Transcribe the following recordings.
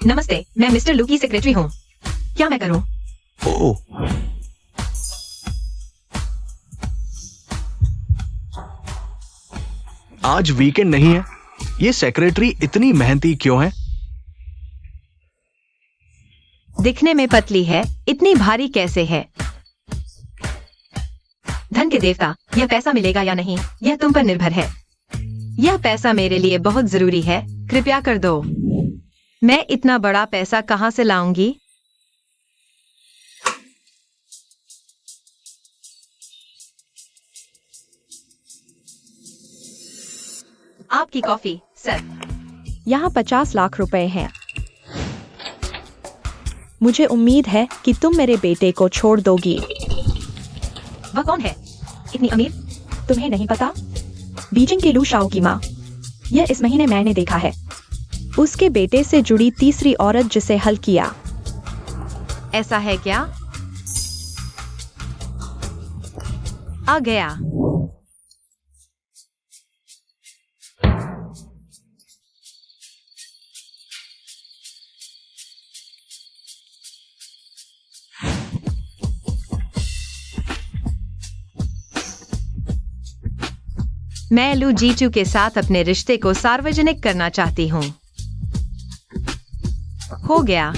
नमस्ते, मैं मिस्टर लू की सेक्रेटरी हूँ। क्या मैं करूँ? ओह, आज वीकेंड नहीं है। ये सेक्रेटरी इतनी मेहनती क्यों है? दिखने में पतली है, इतनी भारी कैसे है? धन के देवता, यह पैसा मिलेगा या नहीं, यह तुम पर निर्भर है। यह पैसा मेरे लिए बहुत जरूरी है, कृपया कर दो। मैं इतना बड़ा पैसा कहाँ से लाऊंगी? आपकी कॉफी, सर। यहाँ 50 लाख रुपए हैं। मुझे उम्मीद है कि तुम मेरे बेटे को छोड़ दोगी। वह कौन है? इतनी अमीर? तुम्हें नहीं पता? बीजिंग के लू शाओ की माँ। यह इस महीने मैंने देखा है। उसके बेटे से जुड़ी तीसरी औरत जिसे हल किया। ऐसा है क्या? आ गया। मैं लू जीचू के साथ अपने रिश्ते को सार्वजनिक करना चाहती हूँ। हो गया।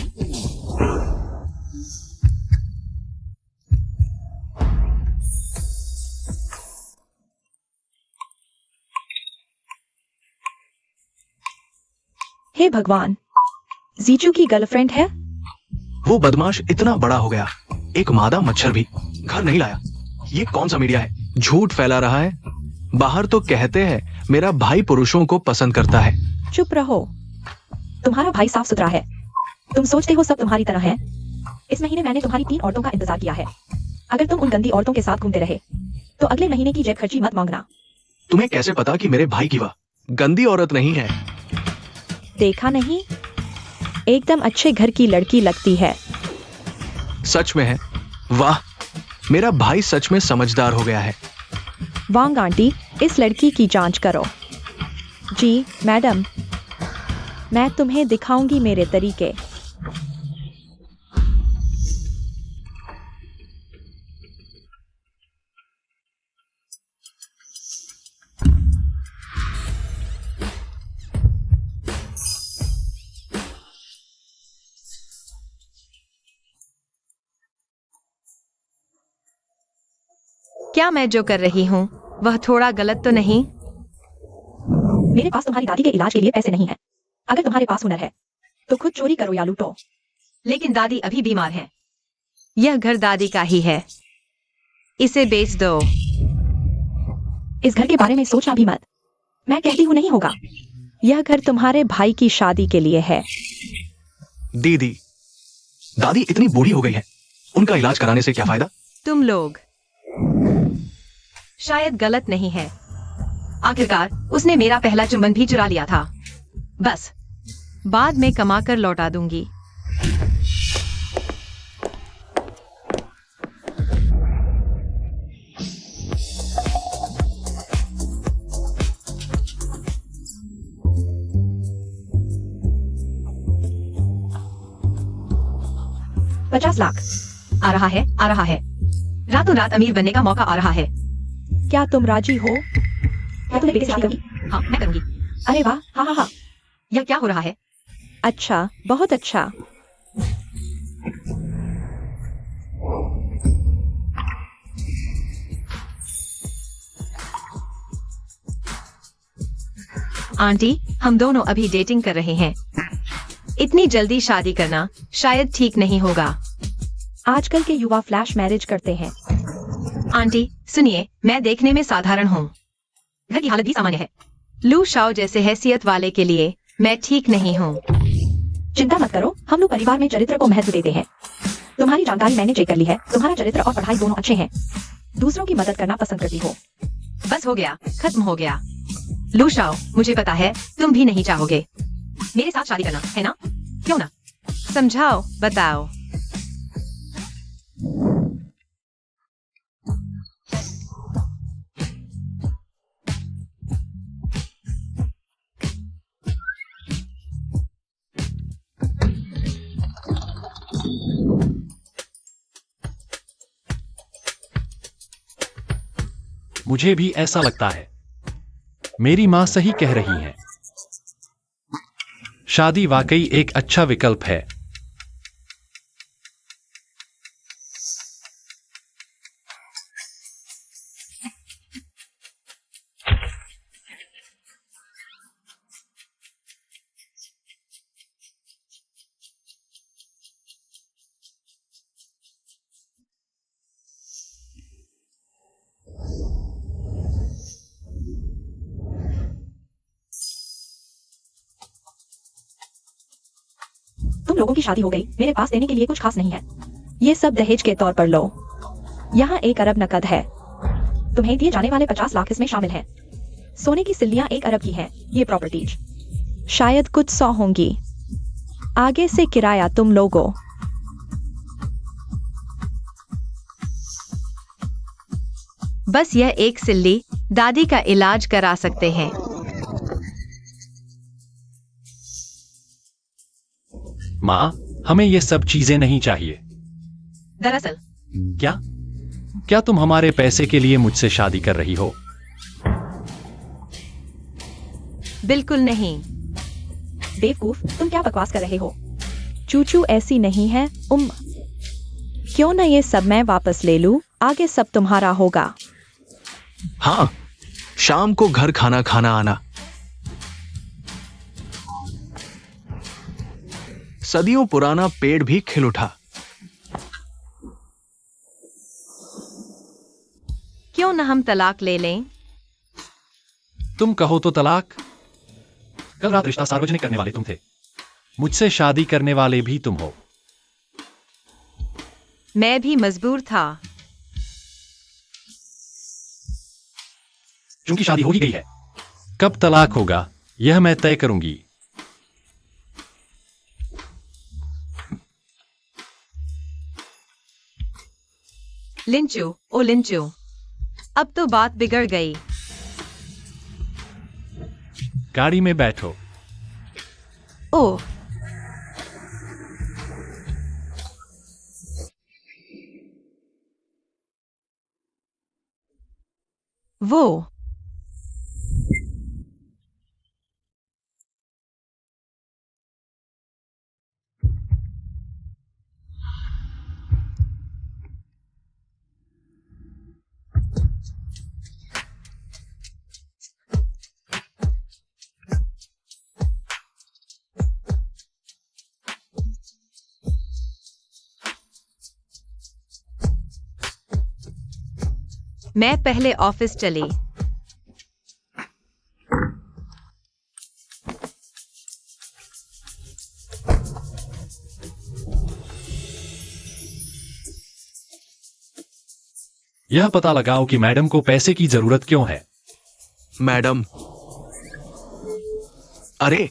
हे भगवान, जीचू की गर्लफ्रेंड है? वो बदमाश इतना बड़ा हो गया, एक मादा मच्छर भी घर नहीं लाया। ये कौन सा मीडिया है? झूठ फैला रहा है। बाहर तो कहते हैं मेरा भाई पुरुषों को पसंद करता है। चुप रहो। तुम्हारा भाई साफ सुथरा है। तुम सोचते हो सब तुम्हारी तरह है? इस महीने मैंने तुम्हारी 3 औरतों का इंतजार किया है। अगर तुम उन गंदी औरतों के साथ घूमते रहे तो अगले महीने की जेब खर्ची मत मांगना। तुम्हें कैसे पता कि मेरे भाई की वह गंदी औरत नहीं है? देखा नहीं? एकदम अच्छे घर की लड़की लगती है। सच में है? वाह, मेरा भाई सच में समझदार हो गया है। वांग आंटी, इस लड़की की जांच करो। जी मैडम, मैं तुम्हें दिखाऊंगी मेरे तरीके। क्या मैं जो कर रही हूँ वह थोड़ा गलत तो नहीं? मेरे पास तुम्हारी दादी के इलाज के लिए पैसे नहीं हैं। अगर तुम्हारे पास हुनर है तो खुद चोरी करो या लूटो। लेकिन दादी अभी बीमार है। यह घर दादी का ही है, इसे बेच दो। इस घर के बारे में सोचना भी मत। मैं कहती हूँ नहीं होगा। यह घर तुम्हारे भाई की शादी के लिए है। दीदी, दादी इतनी बूढ़ी हो गई है, उनका इलाज कराने से क्या फायदा? तुम लोग शायद गलत नहीं है। आखिरकार उसने मेरा पहला चुंबन भी चुरा लिया था। बस बाद में कमा कर लौटा दूंगी। $50 लाख। आ रहा है, आ रहा है। रातों रात अमीर बनने का मौका आ रहा है। क्या तुम राजी हो? मैं तुम्हें बेटे से शादी करूंगी। हाँ, मैं करूंगी। अरे वाह, हाँ हाँ हाँ। यह क्या हो रहा है? अच्छा, बहुत अच्छा। आंटी, हम दोनों अभी डेटिंग कर रहे हैं। इतनी जल्दी शादी करना शायद ठीक नहीं होगा। आजकल के युवा फ्लैश मैरिज करते हैं। आंटी सुनिए, मैं देखने में साधारण हूँ, घर की हालत भी सामान्य है। लू शाओ जैसे हैसियत वाले के लिए मैं ठीक नहीं हूँ। चिंता मत करो, हम लोग परिवार में चरित्र को महत्व देते हैं। तुम्हारी जानकारी मैंने चेक कर ली है। तुम्हारा चरित्र और पढ़ाई दोनों अच्छे हैं। दूसरों की मदद करना पसंद करती हो। बस हो गया, खत्म हो गया। लू शाओ, मुझे पता है तुम भी नहीं चाहोगे मेरे साथ शादी करना, है ना? क्यों ना? समझाओ, बताओ। मुझे भी ऐसा लगता है। मेरी माँ सही कह रही है। शादी वाकई एक अच्छा विकल्प है। तुम लोगों की शादी हो गई, मेरे पास देने के लिए कुछ खास नहीं है। ये सब दहेज के तौर पर लो। यहाँ 1 अरब नकद है। तुम्हें दिए जाने वाले 50 लाख इसमें शामिल हैं। सोने की सिल्लियां 1 अरब की हैं। ये प्रॉपर्टीज शायद कुछ 100 होंगी। आगे से किराया तुम लोगों। बस यह एक सिल्ली दादी का इलाज करा सकते हैं। माँ, हमें ये सब चीजें नहीं चाहिए। दरअसल क्या तुम हमारे पैसे के लिए मुझसे शादी कर रही हो? बिल्कुल नहीं। बेवकूफ, तुम क्या बकवास कर रहे हो? चूचू ऐसी नहीं है। क्यों ना ये सब मैं वापस ले लूं? आगे सब तुम्हारा होगा। हाँ, शाम को घर खाना खाना आना। सदियों पुराना पेड़ भी खिल उठा। क्यों न हम तलाक ले लें? तुम कहो तो तलाक। कल रात रिश्ता सार्वजनिक करने वाले तुम थे। मुझसे शादी करने वाले भी तुम हो। मैं भी मजबूर था। क्योंकि शादी हो ही गई है। कब तलाक होगा यह मैं तय करूंगी। लिंचू, ओ लिंचू, अब तो बात बिगड़ गई। गाड़ी में बैठो। ओह, वो मैं पहले ऑफिस चली। यह पता लगाओ कि मैडम को पैसे की जरूरत क्यों है। मैडम, अरे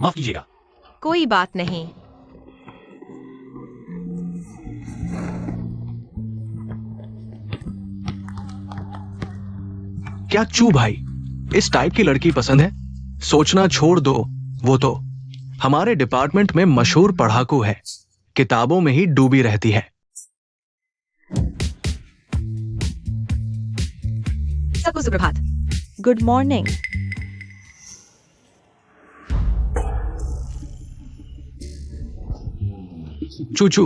माफ कीजिएगा। कोई बात नहीं। क्या चू भाई, इस टाइप की लड़की पसंद है? सोचना छोड़ दो, वो तो हमारे डिपार्टमेंट में मशहूर पढ़ाकू है। किताबों में ही डूबी रहती है। सबको सुप्रभात। Good morning. चूचू,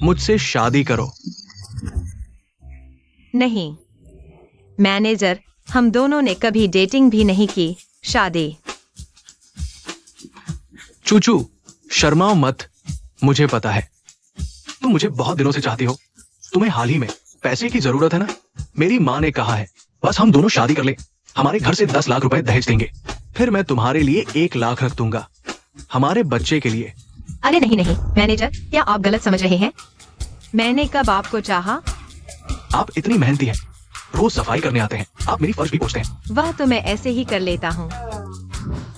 मुझसे शादी करो। नहीं मैनेजर, हम दोनों ने कभी डेटिंग भी नहीं की। शादी। चूचू, शर्माओ मत। मुझे पता है तुम मुझे बहुत दिनों से चाहती हो। तुम्हें हाल ही में पैसे की जरूरत है ना? मेरी माँ ने कहा है बस हम दोनों शादी कर ले, हमारे घर से 10 लाख रुपए दहेज देंगे, फिर मैं तुम्हारे लिए 1 लाख रख दूंगा हमारे बच्चे के लिए। अरे नहीं नहीं मैनेजर, क्या आप गलत समझ रहे हैं? मैंने कब आपको चाहा? आप इतनी मेहनती हैं, रोज सफाई करने आते हैं, आप मेरी फर्श भी पोंछते हैं। वह तो मैं ऐसे ही कर लेता हूँ।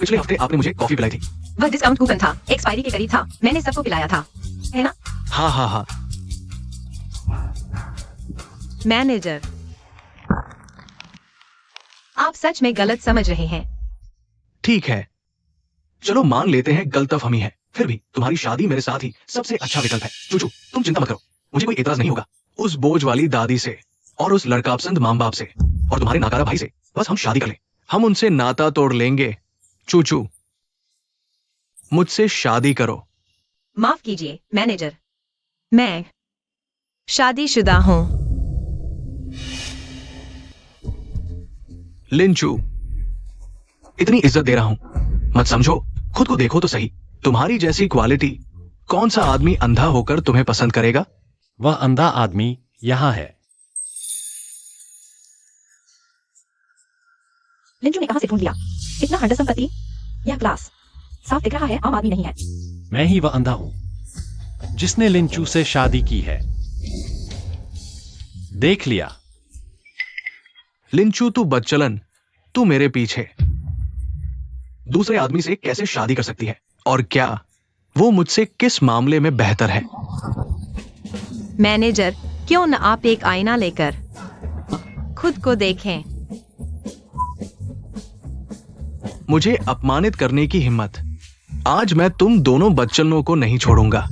पिछले हफ्ते आपने मुझे कॉफी पिलाई थी, वह डिस्काउंट कूपन था, एक्सपायरी के करीब था, मैंने सबको पिलाया था, है ना? हाँ हाँ हाँ। मैनेजर, आप सच में गलत समझ रहे हैं। ठीक है, चलो मान लेते हैं गलतफहमी है, फिर भी तुम्हारी शादी मेरे साथ ही सबसे अच्छा विकल्प है। चूचू, तुम चिंता मत करो, मुझे कोई एतराज नहीं होगा उस बोझ वाली दादी से और उस लड़का पसंद माँ बाप से और तुम्हारे नाकारा भाई से। बस हम शादी कर लें, हम उनसे नाता तोड़ लेंगे। चूचू, मुझसे शादी करो। माफ कीजिए मैनेजर, मैं शादीशुदा हूँ। लिंचू, इतनी इज्जत दे रहा हूं, मत समझो, खुद को देखो तो सही। तुम्हारी जैसी क्वालिटी कौन सा आदमी अंधा होकर तुम्हें पसंद करेगा? वह अंधा आदमी यहाँ है। लिंचू ने कहां से ढूंढ लिया इतना हैंडसम पति? यह ग्लास साफ दिख रहा है, आम आदमी नहीं है। मैं ही वह अंधा हूं जिसने लिंचू से शादी की है। देख लिया। लिंचू, तू बदचलन, तू मेरे पीछे दूसरे आदमी से कैसे शादी कर सकती है? और क्या वो मुझसे किस मामले में बेहतर है? मैनेजर, क्यों न आप एक आईना लेकर खुद को देखें। मुझे अपमानित करने की हिम्मत, आज मैं तुम दोनों बदचलनों को नहीं छोड़ूंगा।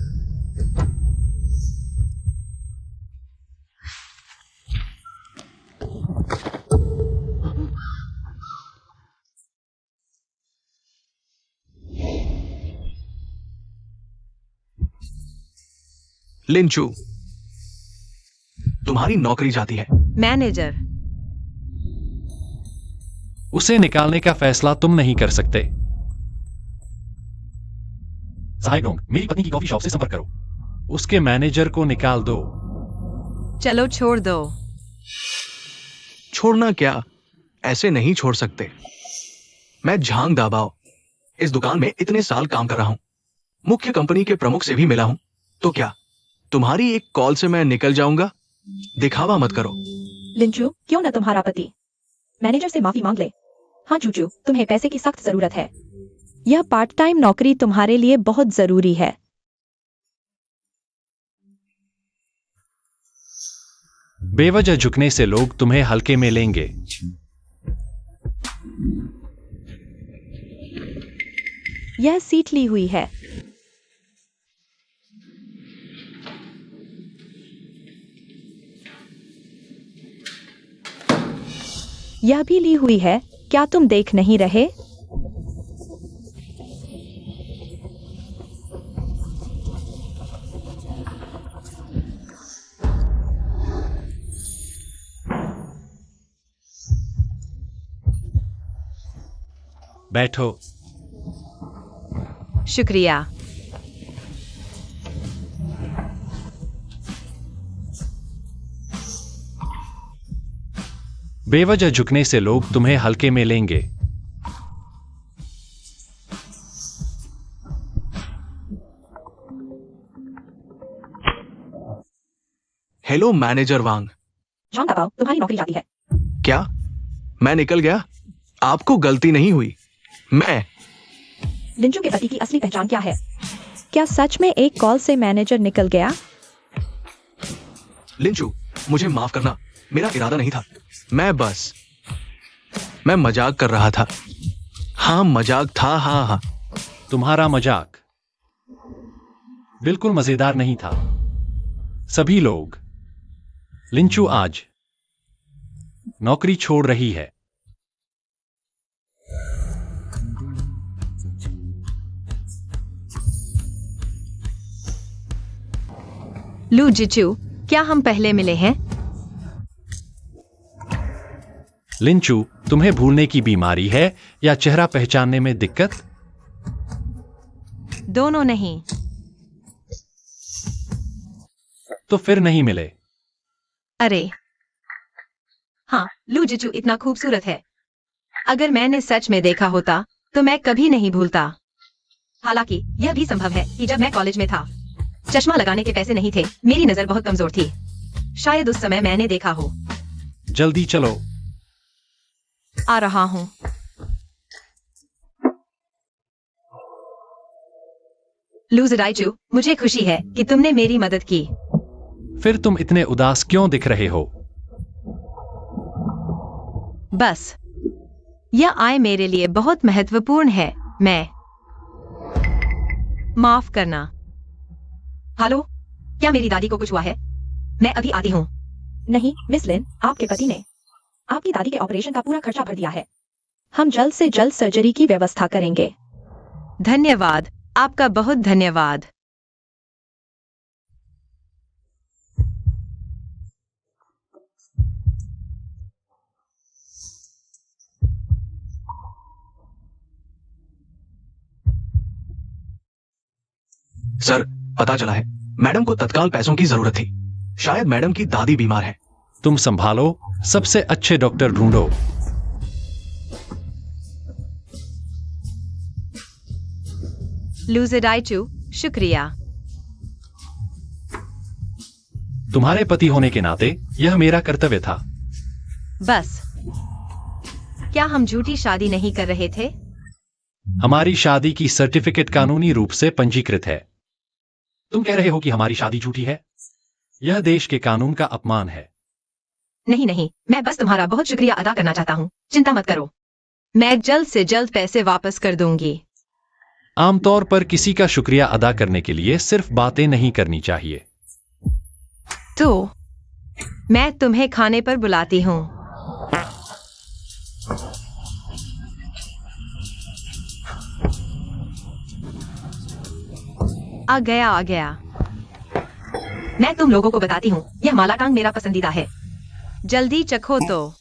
लिंचू, तुम्हारी नौकरी जाती है। मैनेजर, उसे निकालने का फैसला तुम नहीं कर सकते। साइडोंग, मेरी पत्नी की कॉफी शॉप से संपर्क करो। उसके मैनेजर को निकाल दो। चलो छोड़ दो। छोड़ना क्या, ऐसे नहीं छोड़ सकते। मैं झांग दाबाओ इस दुकान में इतने साल काम कर रहा हूं, मुख्य कंपनी के प्रमुख से भी मिला हूं, तो क्या तुम्हारी एक कॉल से मैं निकल जाऊंगा? दिखावा मत करो। लिंचू, क्यों न तुम्हारा पति मैनेजर से माफी मांग ले। हाँ चूचू, तुम्हें पैसे की सख्त जरूरत है। यह पार्ट टाइम नौकरी तुम्हारे लिए बहुत जरूरी है। बेवजह झुकने से लोग तुम्हें हल्के में लेंगे। यह सीट ली हुई है। यह भी ली हुई है, क्या तुम देख नहीं रहे? बैठो। शुक्रिया। बेवजह झुकने से लोग तुम्हें हल्के में लेंगे। हेलो मैनेजर वांग। झांग दबाओ, तुम्हारी नौकरी जाती है। क्या मैं निकल गया? आपको गलती नहीं हुई। मैं लिंचू के पति की असली पहचान क्या है? क्या सच में एक कॉल से मैनेजर निकल गया? लिंचू, मुझे माफ करना, मेरा इरादा नहीं था। मैं मजाक कर रहा था। हाँ मजाक था। हाँ हाँ। तुम्हारा मजाक बिल्कुल मजेदार नहीं था। सभी लोग, लिंचू आज नौकरी छोड़ रही है। लू जिचू, क्या हम पहले मिले हैं? लिंचू, तुम्हें भूलने की बीमारी है या चेहरा पहचानने में दिक्कत? दोनों नहीं। तो फिर नहीं मिले। अरे हाँ, लू जिचू इतना खूबसूरत है। अगर मैंने सच में देखा होता तो मैं कभी नहीं भूलता। हालांकि यह भी संभव है कि जब मैं कॉलेज में था, चश्मा लगाने के पैसे नहीं थे, मेरी नजर बहुत कमजोर थी। शायद उस समय मैंने देखा हो। जल्दी चलो। आ रहा हूं। लूजर राइचू, मुझे खुशी है कि तुमने मेरी मदद की। फिर तुम इतने उदास क्यों दिख रहे हो? बस यह आय मेरे लिए बहुत महत्वपूर्ण है। मैं माफ करना। हेलो, क्या मेरी दादी को कुछ हुआ है? मैं अभी आती हूँ। नहीं मिस लिन, आपके पति ने आपकी दादी के ऑपरेशन का पूरा खर्चा भर दिया है। हम जल्द से जल्द सर्जरी की व्यवस्था करेंगे। धन्यवाद, आपका बहुत धन्यवाद। सर, पता चला है मैडम को तत्काल पैसों की जरूरत थी। शायद मैडम की दादी बीमार है। तुम संभालो, सबसे अच्छे डॉक्टर ढूंढो। लूजर राइचू, शुक्रिया। तुम्हारे पति होने के नाते यह मेरा कर्तव्य था। बस, क्या हम झूठी शादी नहीं कर रहे थे? हमारी शादी की सर्टिफिकेट कानूनी रूप से पंजीकृत है। तुम कह रहे हो कि हमारी शादी झूठी है? यह देश के कानून का अपमान है। नहीं नहीं, मैं बस तुम्हारा बहुत शुक्रिया अदा करना चाहता हूँ। चिंता मत करो, मैं जल्द से जल्द पैसे वापस कर दूंगी। आमतौर पर किसी का शुक्रिया अदा करने के लिए सिर्फ बातें नहीं करनी चाहिए। तो मैं तुम्हें खाने पर बुलाती हूँ। आ गया। मैं तुम लोगों को बताती हूँ, यह मालाकांग मेरा पसंदीदा है। जल्दी चखो तो।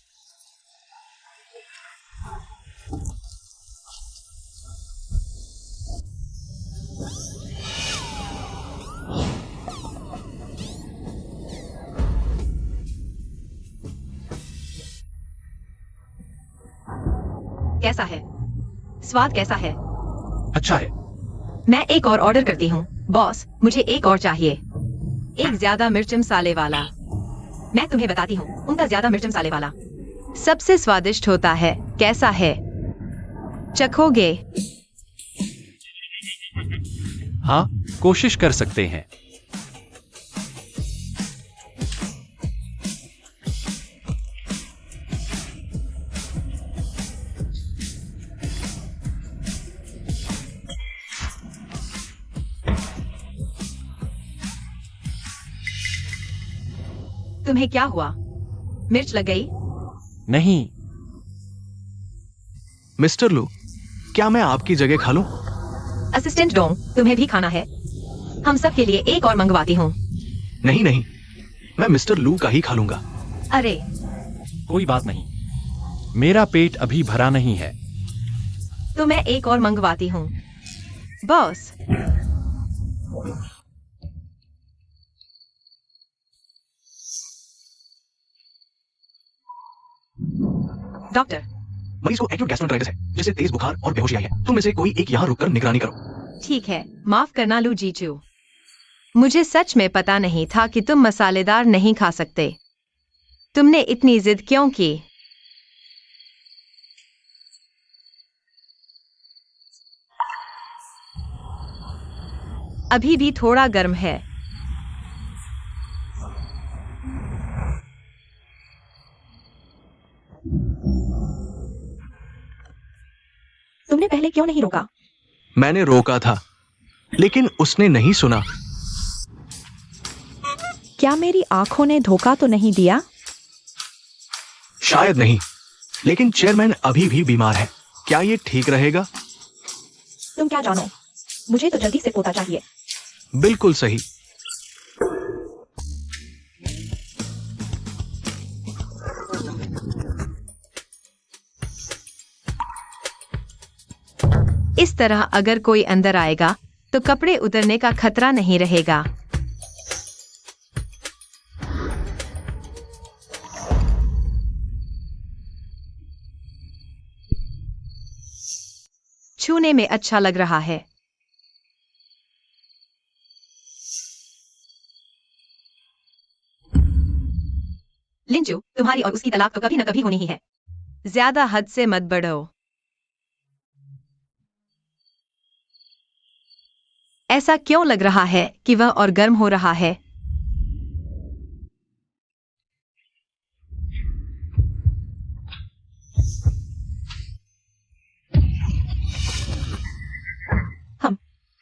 कैसा है? स्वाद कैसा है? अच्छा है। मैं एक और ऑर्डर करती हूँ। बॉस, मुझे एक और चाहिए। एक ज्यादा मिर्च मसाले वाला। मैं तुम्हें बताती हूँ, उनका ज्यादा मिर्च मसाले वाला सबसे स्वादिष्ट होता है। कैसा है? चखोगे? हाँ, कोशिश कर सकते हैं। तुम्हें क्या हुआ? मिर्च लग गई? नहीं। मिस्टर लू, क्या मैं आपकी जगह खा लूं? असिस्टेंट डोंग, तुम्हें भी खाना है? हम सब के लिए एक और मंगवाती हूँ। नहीं नहीं, मैं मिस्टर लू का ही खा लूंगा। अरे, कोई बात नहीं, मेरा पेट अभी भरा नहीं है। तो मैं एक और मंगवाती हूँ। बॉस, डॉक्टर, मरीज को एक्यूट गैस्ट्रोएंटेराइटिस है, जिसे तेज बुखार और बेहोशी आई है। तुम में से कोई एक यहाँ रुककर निगरानी करो। ठीक है, माफ करना लू जीचू। मुझे सच में पता नहीं था कि तुम मसालेदार नहीं खा सकते। तुमने इतनी जिद क्यों की? अभी भी थोड़ा गर्म है। तुमने पहले क्यों नहीं रोका? मैंने रोका था, लेकिन उसने नहीं सुना। क्या मेरी आंखों ने धोखा तो नहीं दिया? शायद नहीं, लेकिन चेयरमैन अभी भी बीमार है। क्या ये ठीक रहेगा? तुम क्या जानो? मुझे तो जल्दी से पोता चाहिए। बिल्कुल सही। इस तरह अगर कोई अंदर आएगा तो कपड़े उतरने का खतरा नहीं रहेगा। छूने में अच्छा लग रहा है। लिंजू, तुम्हारी और उसकी तलाक तो कभी न कभी होनी ही है। ज्यादा हद से मत बढ़ो। ऐसा क्यों लग रहा है कि वह और गर्म हो रहा है?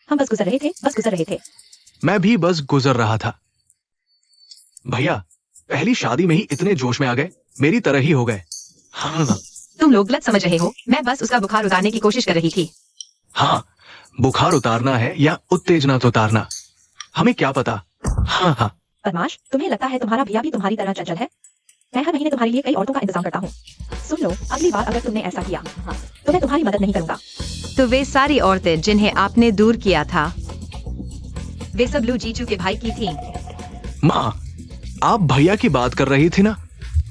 हम बस गुजर रहे थे। मैं भी बस गुजर रहा था। भैया, पहली शादी में ही इतने जोश में आ गए, मेरी तरह ही हो गए। हाँ तुम लोग गलत समझ रहे हो, मैं बस उसका बुखार उतारने की कोशिश कर रही थी। हाँ, बुखार उतारना है या उत्तेजना तो उतारना, हमें क्या पता। हाँ। बदमाश, तुम्हें लगता है तुम्हारा भैया भी तुम्हारी तरह चंचल है? मैं हर महीने तुम्हारे लिए कई औरतों का इंतजाम करता हूँ। सुन लो, अगली बार अगर तुमने ऐसा किया तो मैं तुम्हारी मदद नहीं करूंगा। तो वे सारी औरतें जिन्हें आपने दूर किया था, वे सब लू जीजू के भाई की थीं। माँ, आप भैया की बात कर रही थी ना,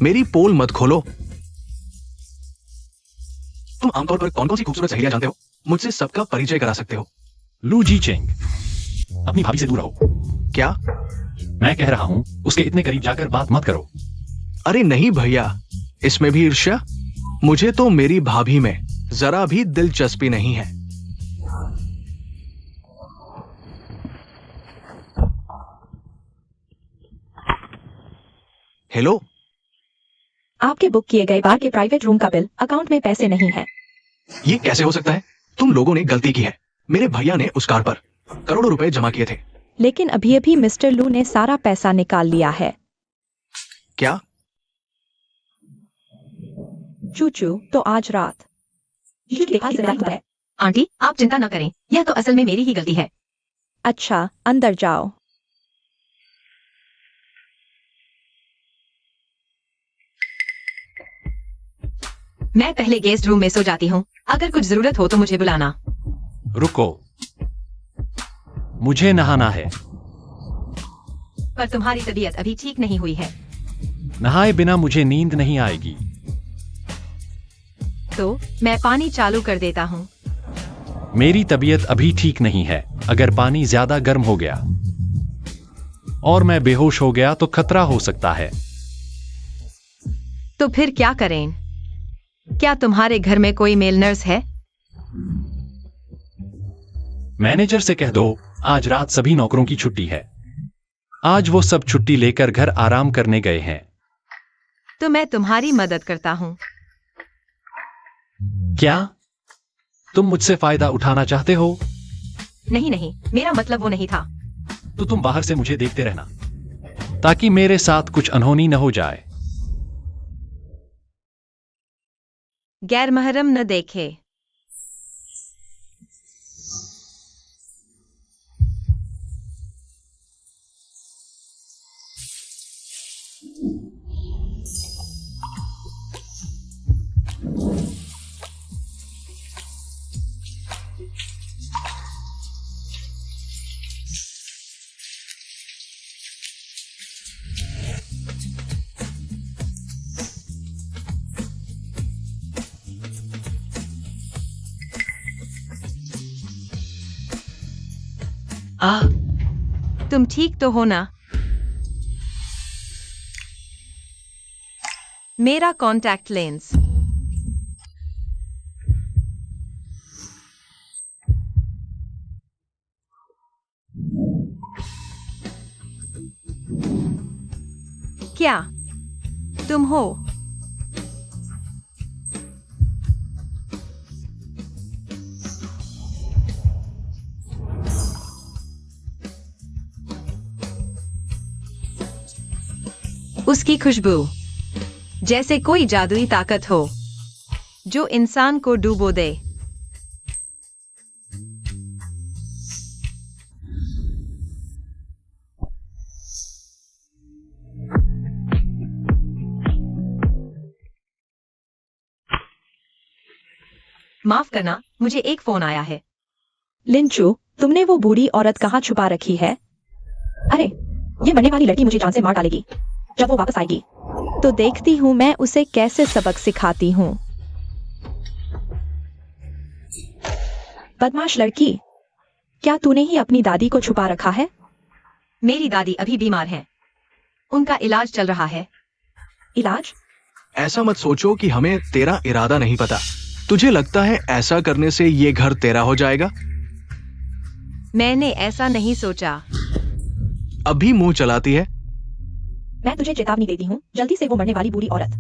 मेरी पोल मत खोलो। तुम आमतौर पर कौन कौन सी खूबसूरत सहेलियां जानते हो? मुझसे सबका परिचय करा सकते हो। लू जी चेंग, अपनी भाभी से दूर रहो। क्या? मैं कह रहा हूं, उसके इतने करीब जाकर बात मत करो। अरे नहीं भैया, इसमें भी ईर्ष्या? मुझे तो मेरी भाभी में जरा भी दिलचस्पी नहीं है। हेलो, आपके बुक किए गए बार के प्राइवेट रूम का बिल अकाउंट में पैसे नहीं है। ये कैसे हो सकता है? तुम लोगों ने गलती की है। मेरे भैया ने उस कार पर करोड़ों रुपए जमा किए थे। लेकिन अभी अभी मिस्टर लू ने सारा पैसा निकाल लिया है। क्या? चूचू, तो आज रात ये देखा जिम्मेदारी है। आंटी, आप चिंता न करें, यह तो असल में मेरी ही गलती है। अच्छा, अंदर जाओ। मैं पहले गेस्ट रूम में सो जाती हूँ, अगर कुछ जरूरत हो तो मुझे बुलाना। रुको, मुझे नहाना है। पर तुम्हारी तबीयत अभी ठीक नहीं हुई है। नहाए बिना मुझे नींद नहीं आएगी। तो मैं पानी चालू कर देता हूँ। मेरी तबीयत अभी ठीक नहीं है। अगर पानी ज्यादा गर्म हो गया और मैं बेहोश हो गया तो खतरा हो सकता है। तो फिर क्या करें? क्या तुम्हारे घर में कोई मेल नर्स है? मैनेजर से कह दो, आज रात सभी नौकरों की छुट्टी है। आज वो सब छुट्टी लेकर घर आराम करने गए हैं। तो मैं तुम्हारी मदद करता हूँ। क्या तुम मुझसे फायदा उठाना चाहते हो? नहीं, मेरा मतलब वो नहीं था। तो तुम बाहर से मुझे देखते रहना, ताकि मेरे साथ कुछ अनहोनी न हो जाए। गैर महरम न देखे। तुम ठीक तो हो ना? मेरा कॉन्टैक्ट लेंस। क्या तुम हो? उसकी खुशबू जैसे कोई जादुई ताकत हो जो इंसान को डूबो दे। माफ करना, मुझे एक फोन आया है। लिंचू, तुमने वो बूढ़ी औरत कहाँ छुपा रखी है? अरे, ये मरने वाली लड़की मुझे जान से मार डालेगी जब वो वापस आएगी। तो देखती हूँ मैं उसे कैसे सबक सिखाती हूँ। बदमाश लड़की, क्या तूने ही अपनी दादी को छुपा रखा है? मेरी दादी अभी बीमार हैं। उनका इलाज चल रहा है। इलाज? ऐसा मत सोचो कि हमें तेरा इरादा नहीं पता। तुझे लगता है ऐसा करने से ये घर तेरा हो जाएगा? मैंने ऐसा नहीं सोचा। अभी मुंह चलाती है। मैं तुझे चेतावनी देती हूँ, जल्दी से वो मरने वाली बूढ़ी औरत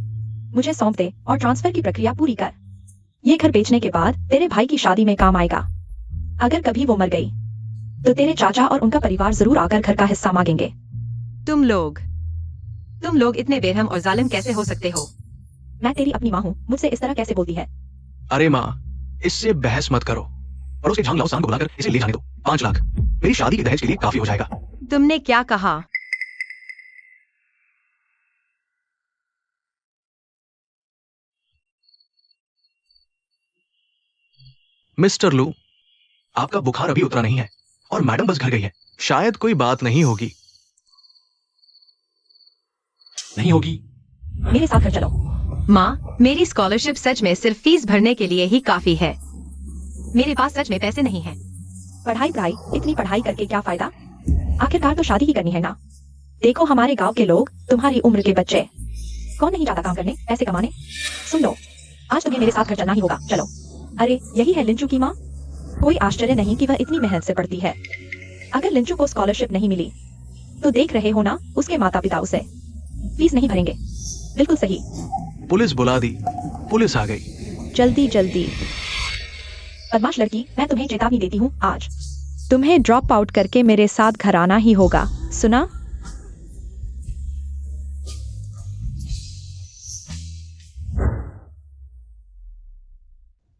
मुझे सौंप दे और ट्रांसफर की प्रक्रिया पूरी कर। ये घर बेचने के बाद तेरे भाई की शादी में काम आएगा। अगर कभी वो मर गई तो तेरे चाचा और उनका परिवार जरूर आकर घर का हिस्सा मांगेंगे। तुम लोग इतने बेरहम और जालिम कैसे हो सकते हो? मैं तेरी अपनी माँ हूँ, मुझसे इस तरह कैसे बोलती है? अरे माँ, इससे बहस मत करो और उसके झांग लाओसान को बुलाकर इसे ले जाने दो। 5 लाख मेरी शादी के दहेज के लिए काफी हो जाएगा। तुमने क्या कहा? मिस्टर लू, आपका बुखार अभी उतरा नहीं है और मैडम बस घर गई है। शायद कोई बात नहीं होगी। नहीं होगी। मेरे साथ घर चलो। माँ, मेरी स्कॉलरशिप सच में सिर्फ फीस भरने के लिए ही काफी है। मेरे पास सच में पैसे नहीं हैं। पढ़ाई, इतनी पढ़ाई करके क्या फायदा? आखिरकार तो शादी ही करनी है ना। देखो हमारे गांव के लोग, तुम्हारी उम्र के बच्चे, कौन नहीं जाता काम करने, पैसे कमाने? सुन लो, आज तुम्हें मेरे साथ घर चलना ही होगा। चलो। अरे यही है लिंचू की माँ। कोई आश्चर्य नहीं कि वह इतनी मेहनत से पढ़ती है। अगर लिंचू को स्कॉलरशिप नहीं मिली तो देख रहे हो ना, उसके माता पिता उसे फीस नहीं भरेंगे। बिल्कुल सही। पुलिस बुला दी। पुलिस आ गई। जल्दी जल्दी। बदमाश लड़की, मैं तुम्हें चेतावनी देती हूँ, आज तुम्हें ड्रॉप आउट करके मेरे साथ घर आना ही होगा, सुना?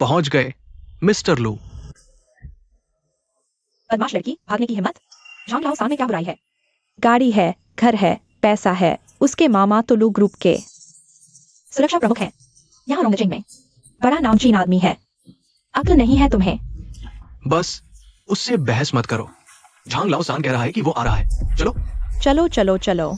पहुंच गए मिस्टर लू। बदमाश लड़की, भागने की हिम्मत? झांक लाओ सामने क्या बुराई है? गाड़ी है, घर है, पैसा है। उसके मामा तो लू ग्रुप के सुरक्षा प्रमुख हैं यहाँ रोंगचिंग में। बड़ा नामचीन आदमी है। अक्ल नहीं है तुम्हें? बस उससे बहस मत करो। झांग लाओसान कह रहा है कि वो आ रहा है। चलो चलो चलो चलो।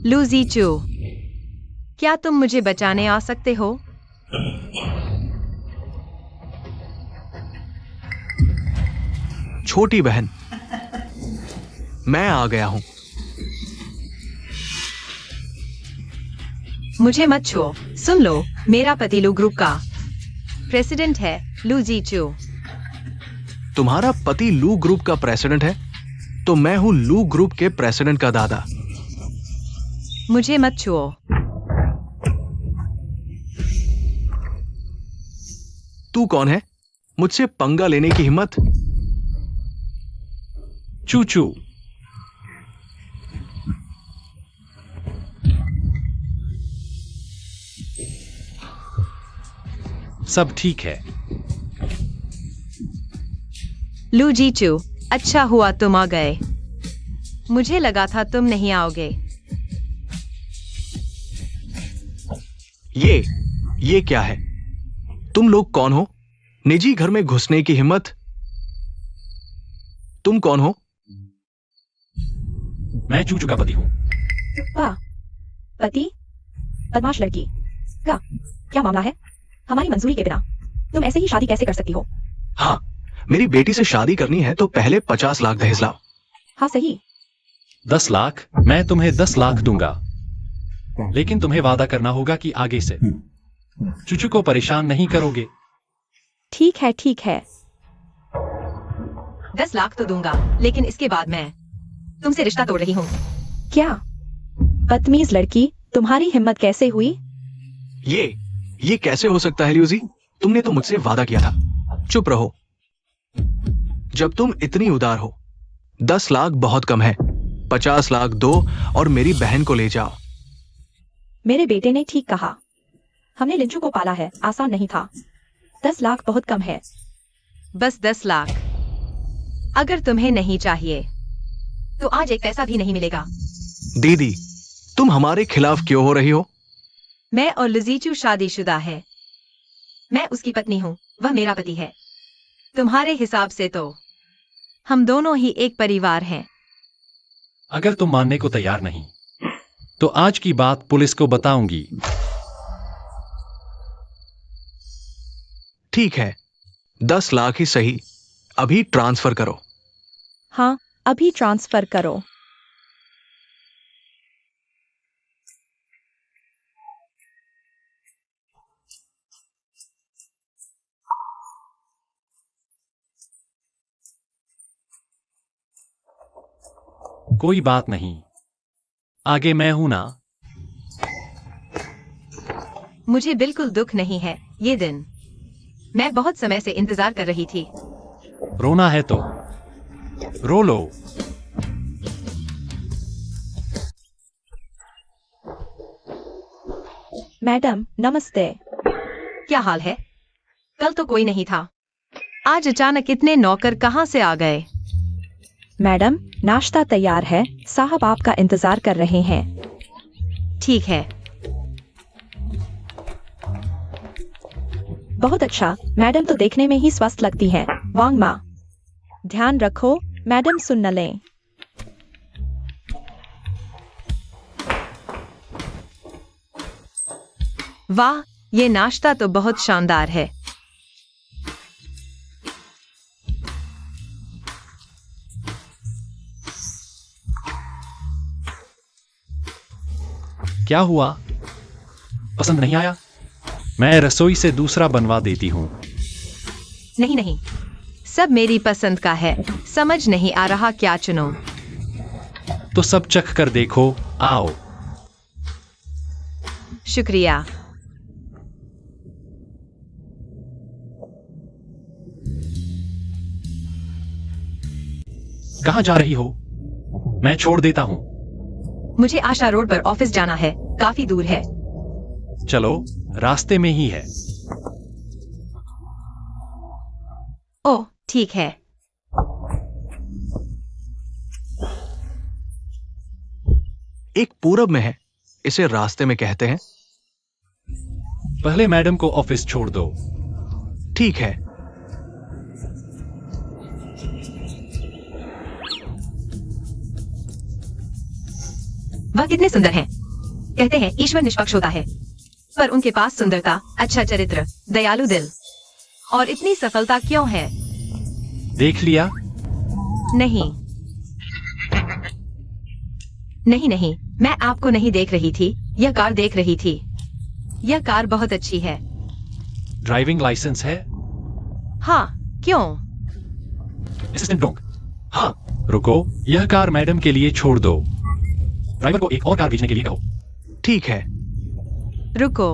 लू जीचू, क्या तुम मुझे बचाने आ सकते हो? छोटी बहन, मैं आ गया हूं। मुझे मत छुओ। सुन लो, मेरा पति लू ग्रुप का प्रेसिडेंट है, लू जीचू। तुम्हारा पति लू ग्रुप का प्रेसिडेंट है तो मैं हूं लू ग्रुप के प्रेसिडेंट का दादा। मुझे मत छुओ। तू कौन है? मुझसे पंगा लेने की हिम्मत? चूचू। सब ठीक है। लू जीचू, अच्छा हुआ तुम आ गए। मुझे लगा था तुम नहीं आओगे। ये क्या है? तुम लोग कौन हो? निजी घर में घुसने की हिम्मत? तुम कौन हो? मैं चूचू का पति हूं। वाह, पति? बदमाश लड़की का क्या मामला है? हमारी मंजूरी के बिना तुम ऐसे ही शादी कैसे कर सकती हो? हाँ, मेरी बेटी से शादी करनी है तो पहले 50 लाख दहेज लाओ। हाँ सही। 10 लाख? मैं तुम्हें 10 लाख दूंगा, लेकिन तुम्हें वादा करना होगा कि आगे से चूचू को परेशान नहीं करोगे। ठीक है ठीक है। 10 लाख तो दूंगा, लेकिन इसके बाद मैं तुमसे रिश्ता तोड़ रही हूँ। क्या? बदतमीज लड़की, तुम्हारी हिम्मत कैसे हुई? ये कैसे हो सकता है ल्यूजी? तुमने तो मुझसे वादा किया था। चुप रहो। जब तुम इतनी उदार हो, 10 लाख बहुत कम है। 50 लाख दो और मेरी बहन को ले जाओ। मेरे बेटे ने ठीक कहा। हमने लिंचू को पाला है, आसान नहीं था। 10 लाख बहुत कम है। बस 10 लाख। अगर तुम्हें नहीं चाहिए तो आज एक पैसा भी नहीं मिलेगा। दीदी, तुम हमारे खिलाफ क्यों हो रही हो? मैं और लुजीचू शादीशुदा है। मैं उसकी पत्नी हूँ, वह मेरा पति है। तुम्हारे हिसाब से तो हम दोनों ही एक परिवार हैं। अगर तुम मानने को तैयार नहीं तो आज की बात पुलिस को बताऊंगी। ठीक है, 10 लाख ही सही। अभी ट्रांसफर करो। हाँ, अभी ट्रांसफर करो। कोई बात नहीं, आगे मैं हूं ना। मुझे बिल्कुल दुख नहीं है ये दिन। मैं बहुत समय से इंतजार कर रही थी। रोना है तो रो लो। मैडम नमस्ते। क्या हाल है? कल तो कोई नहीं था, आज अचानक इतने नौकर कहाँ से आ गए? मैडम नाश्ता तैयार है, साहब आपका इंतजार कर रहे हैं। ठीक है। बहुत अच्छा, मैडम तो देखने में ही स्वस्थ लगती हैं। वांग माँ, ध्यान रखो मैडम सुन न लें। वाह, ये नाश्ता तो बहुत शानदार है। क्या हुआ, पसंद नहीं आया? मैं रसोई से दूसरा बनवा देती हूँ। नहीं नहीं, सब मेरी पसंद का है। समझ नहीं आ रहा क्या चुनो। तो सब चख कर देखो, आओ। शुक्रिया। कहाँ जा रही हो? मैं छोड़ देता हूँ। मुझे आशा रोड पर ऑफिस जाना है, काफी दूर है। चलो, रास्ते में ही है। ओह ठीक है। एक पूरब में है, इसे रास्ते में कहते हैं। पहले मैडम को ऑफिस छोड़ दो। ठीक है। वह कितने सुंदर हैं। कहते हैं ईश्वर निष्पक्ष होता है, पर उनके पास सुंदरता, अच्छा चरित्र, दयालु दिल और इतनी सफलता क्यों है? देख लिया? नहीं नहीं नहीं, मैं आपको नहीं देख रही थी, यह कार देख रही थी। यह कार बहुत अच्छी है। ड्राइविंग लाइसेंस है? हाँ, क्यों? Assistant Dong. हाँ, रुको, यह कार मैडम के लिए छोड़ दो। ड्राइवर को एक और कार भेजने के लिए कहो। ठीक है। रुको,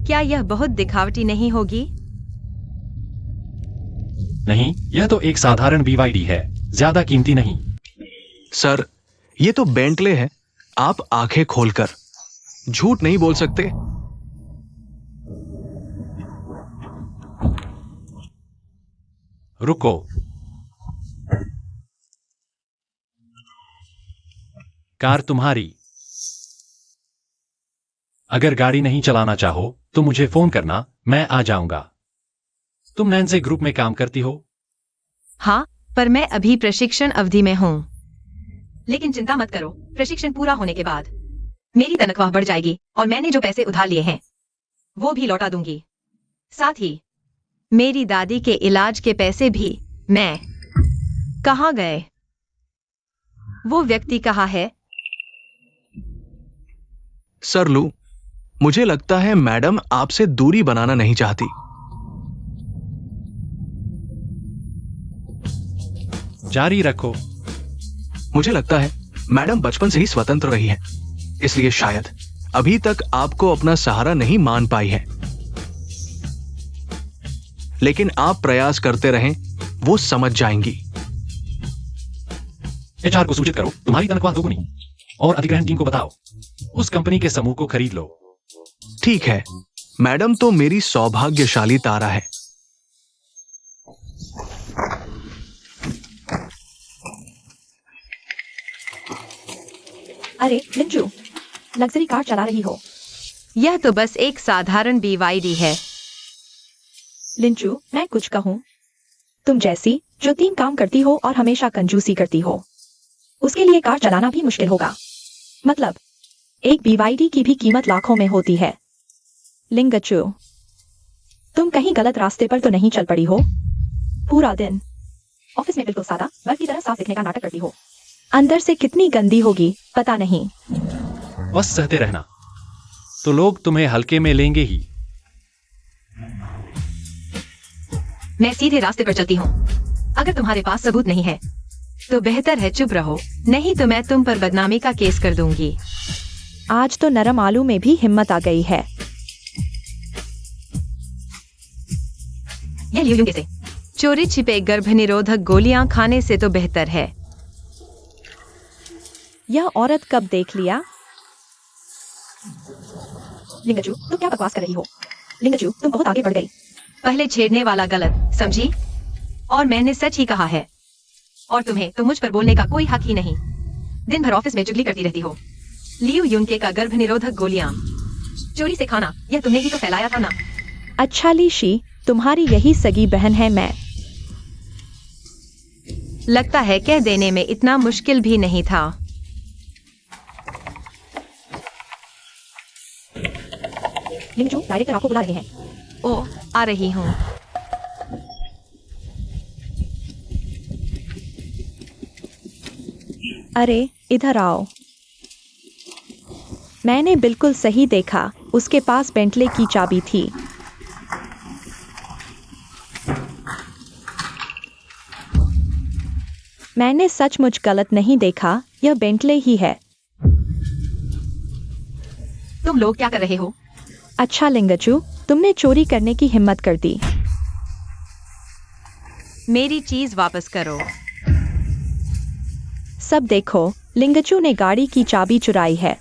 क्या यह बहुत दिखावटी नहीं होगी? नहीं, यह तो एक साधारण BYD है, ज्यादा कीमती नहीं। सर, ये तो बेंटले है। आप आंखें खोलकर झूठ नहीं बोल सकते। रुको, कार तुम्हारी। अगर गाड़ी नहीं चलाना चाहो तो मुझे फोन करना, मैं आ जाऊंगा। तुम नैन्से ग्रुप में काम करती हो? हाँ, पर मैं अभी प्रशिक्षण अवधि में हूँ। लेकिन चिंता मत करो, प्रशिक्षण पूरा होने के बाद मेरी तनख्वाह बढ़ जाएगी और मैंने जो पैसे उधार लिए हैं वो भी लौटा दूंगी। साथ ही मेरी दादी के इलाज के पैसे भी। मैं कहाँ गए? वो व्यक्ति कहाँ है? सर लू, मुझे लगता है मैडम आपसे दूरी बनाना नहीं चाहती। जारी रखो। मुझे लगता है मैडम बचपन से ही स्वतंत्र रही है, इसलिए शायद अभी तक आपको अपना सहारा नहीं मान पाई है। लेकिन आप प्रयास करते रहें, वो समझ जाएंगी। HR को सूचित करो, तुम्हारी तनख्वाह दोगुनी। और अधिग्रहण टीम को बताओ, उस कंपनी के समूह को खरीद लो। ठीक है, मैडम तो मेरी सौभाग्यशाली तारा है। अरे लिंचू, लग्जरी कार चला रही हो। यह तो बस एक साधारण BYD है। लिंचू, मैं कुछ कहूँ? तुम जैसी जो 3 काम करती हो और हमेशा कंजूसी करती हो, उसके लिए कार चलाना भी मुश्किल होगा। मतलब एक BYD की भी कीमत लाखों में होती है। लिंगचू, तुम कहीं गलत रास्ते पर तो नहीं चल पड़ी हो? पूरा दिन ऑफिस में बिल्कुल सादा बल्ब की तरह साफ दिखने का नाटक करती हो, अंदर से कितनी गंदी होगी पता नहीं। बस सहते रहना, तो लोग तुम्हें हल्के में लेंगे ही। मैं सीधे रास्ते पर चलती हूँ। अगर तुम्हारे पास सबूत नहीं है तो बेहतर है चुप रहो, नहीं तो मैं तुम पर बदनामी का केस कर दूंगी। आज तो नरम आलू में भी हिम्मत आ गई है। यह लियो यूं कैसे? चोरी छिपे गर्भ निरोधक गोलियां खाने से तो बेहतर है। यह औरत कब देख लिया? लिंगचू, तुम क्या बकवास कर रही हो? लिंगचू, तुम बहुत आगे बढ़ गई। पहले छेड़ने वाला गलत, समझी? और मैंने सच ही कहा है। और तुम्हें तो मुझ पर बोलने का कोई हक ही नहीं। दिन भर ऑफिस में चुगली करती रहती हो। लियो युनके का गर्भ निरोधक गोलियां चोरी से खाना, यह तुमने ही तो फैलाया था ना। अच्छा लीशी, तुम्हारी यही सगी बहन है मैं। लगता है कह देने में इतना मुश्किल भी नहीं था। लिंगचू, डायरेक्टर आपको बुला रहे हैं। ओ, आ रही हूँ। अरे इधर आओ। मैंने बिल्कुल सही देखा, उसके पास बेंटले की चाबी थी। मैंने सचमुच गलत नहीं देखा, यह बेंटले ही है। तुम लोग क्या कर रहे हो? अच्छा लिंगचू, तुमने चोरी करने की हिम्मत कर दी। मेरी चीज वापस करो। सब देखो, लिंगचू ने गाड़ी की चाबी चुराई है।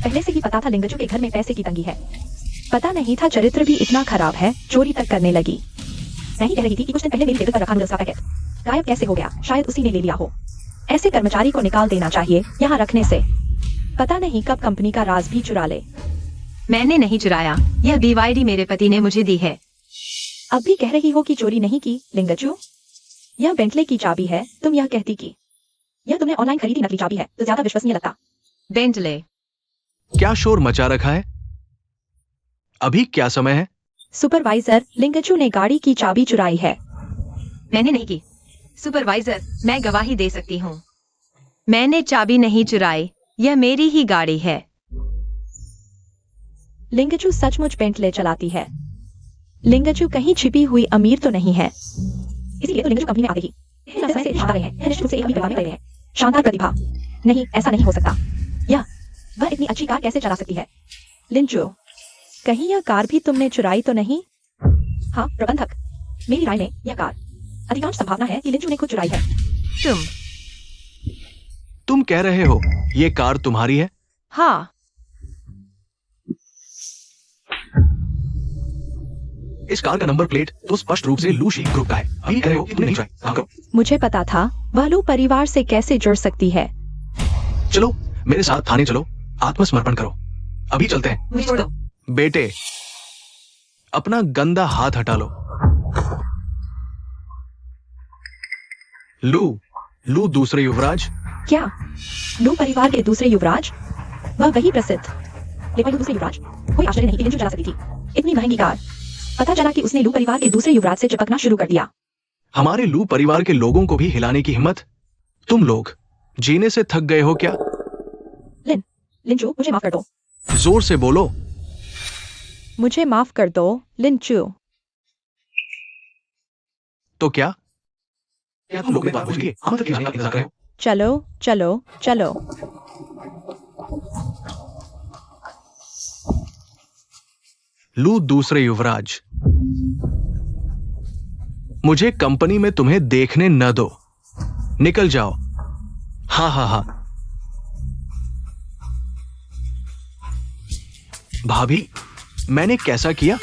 पहले से ही पता था लिंगचू के घर में पैसे की तंगी है। पता नहीं था चरित्र भी इतना खराब है, चोरी तक करने लगी। मैं ही कह रही थी कि कुछ दिन पहले मेरी टेबल पर रखा नूडल्स का पैकेट गायब कैसे हो गया? शायद उसी ने ले लिया हो। ऐसे कर्मचारी को निकाल देना चाहिए यहाँ रखने से। पता नहीं कब कंपनी का राज भी चुरा ले। मैंने नहीं चुराया, यह BYD मेरे पति ने मुझे दी है। अब भी कह रही हो कि चोरी नहीं की लिंगचू? यह बेंटले की चाबी है, तुम यह कहती कि यह तुमने ऑनलाइन खरीदी नकली चाबी है तो ज्यादा विश्वसनीय लगता। बेंटले। क्या शोर मचा रखा है? अभी क्या समय है? सुपरवाइजर, लिंगचू ने गाड़ी की चाबी चुराई है। मैंने नहीं की। सुपरवाइजर, मैं गवाही दे सकती हूँ। मैंने चाबी नहीं चुराई, यह मेरी ही गाड़ी है। लिंगचू सचमुच बेंटले चलाती है। लिंगचू कहीं छिपी हुई अमीर तो नहीं है। इसीलिए तो लिंगचू कंपनी में आ गई। समय से शानदार है, निश्चित रूप से एक भी परिवार में रहे हैं। शानदार प्रतिभा। नहीं, ऐसा नहीं हो सकता। वह इतनी अच्छी कार कैसे चला सकती है? लिंचू, कहीं यह कार भी तुमने चुराई तो नहीं? हाँ प्रबंधक, मेरी राय में यह कार अधिकांश संभावना है कि लिंचू ने खुद चुराई है। तुम कह रहे हो ये कार तुम्हारी है? हाँ। इस कार का नंबर प्लेट तो स्पष्ट रूप से लूशी ग्रुप का है। अभी कह रहे हो कि तुमने नहीं चुराई। हाँ, करो। मुझे पता था, वह लू परिवार से कैसे जुड़ सकती है। चलो मेरे साथ थाने चलो, आत्मसमर्पण करो। अभी चलते हैं। मुझे छोड़ दो। बेटे, अपना गंदा हाथ हटा लो। लू दूसरे युवराज। क्या? लू परिवार के दूसरे युवराज? वह वही प्रसिद्ध लेपालू दूसरे युवराज। कोई आश्चर्य नहीं कि लिंचू चला सकती थी इतनी महंगी कार। पता चला कि उसने लू परिवार के दूसरे युवराज से चिपकना शुरू कर दिया। हमारे लू परिवार के लोगों को भी हिलाने की हिम्मत? तुम लोग जीने से थक गए हो क्या? लिंचू, मुझे माफ कर दो। जोर से बोलो। मुझे माफ कर दो लिंचू। तो क्या तुम लोग मेरी बात बुझ गए? हम तक जाने का इंतजार कर रहे हो? चलो चलो चलो। लू दूसरे युवराज, मुझे कंपनी में तुम्हें देखने न दो। निकल जाओ। हाँ। भाभी, मैंने कैसा किया?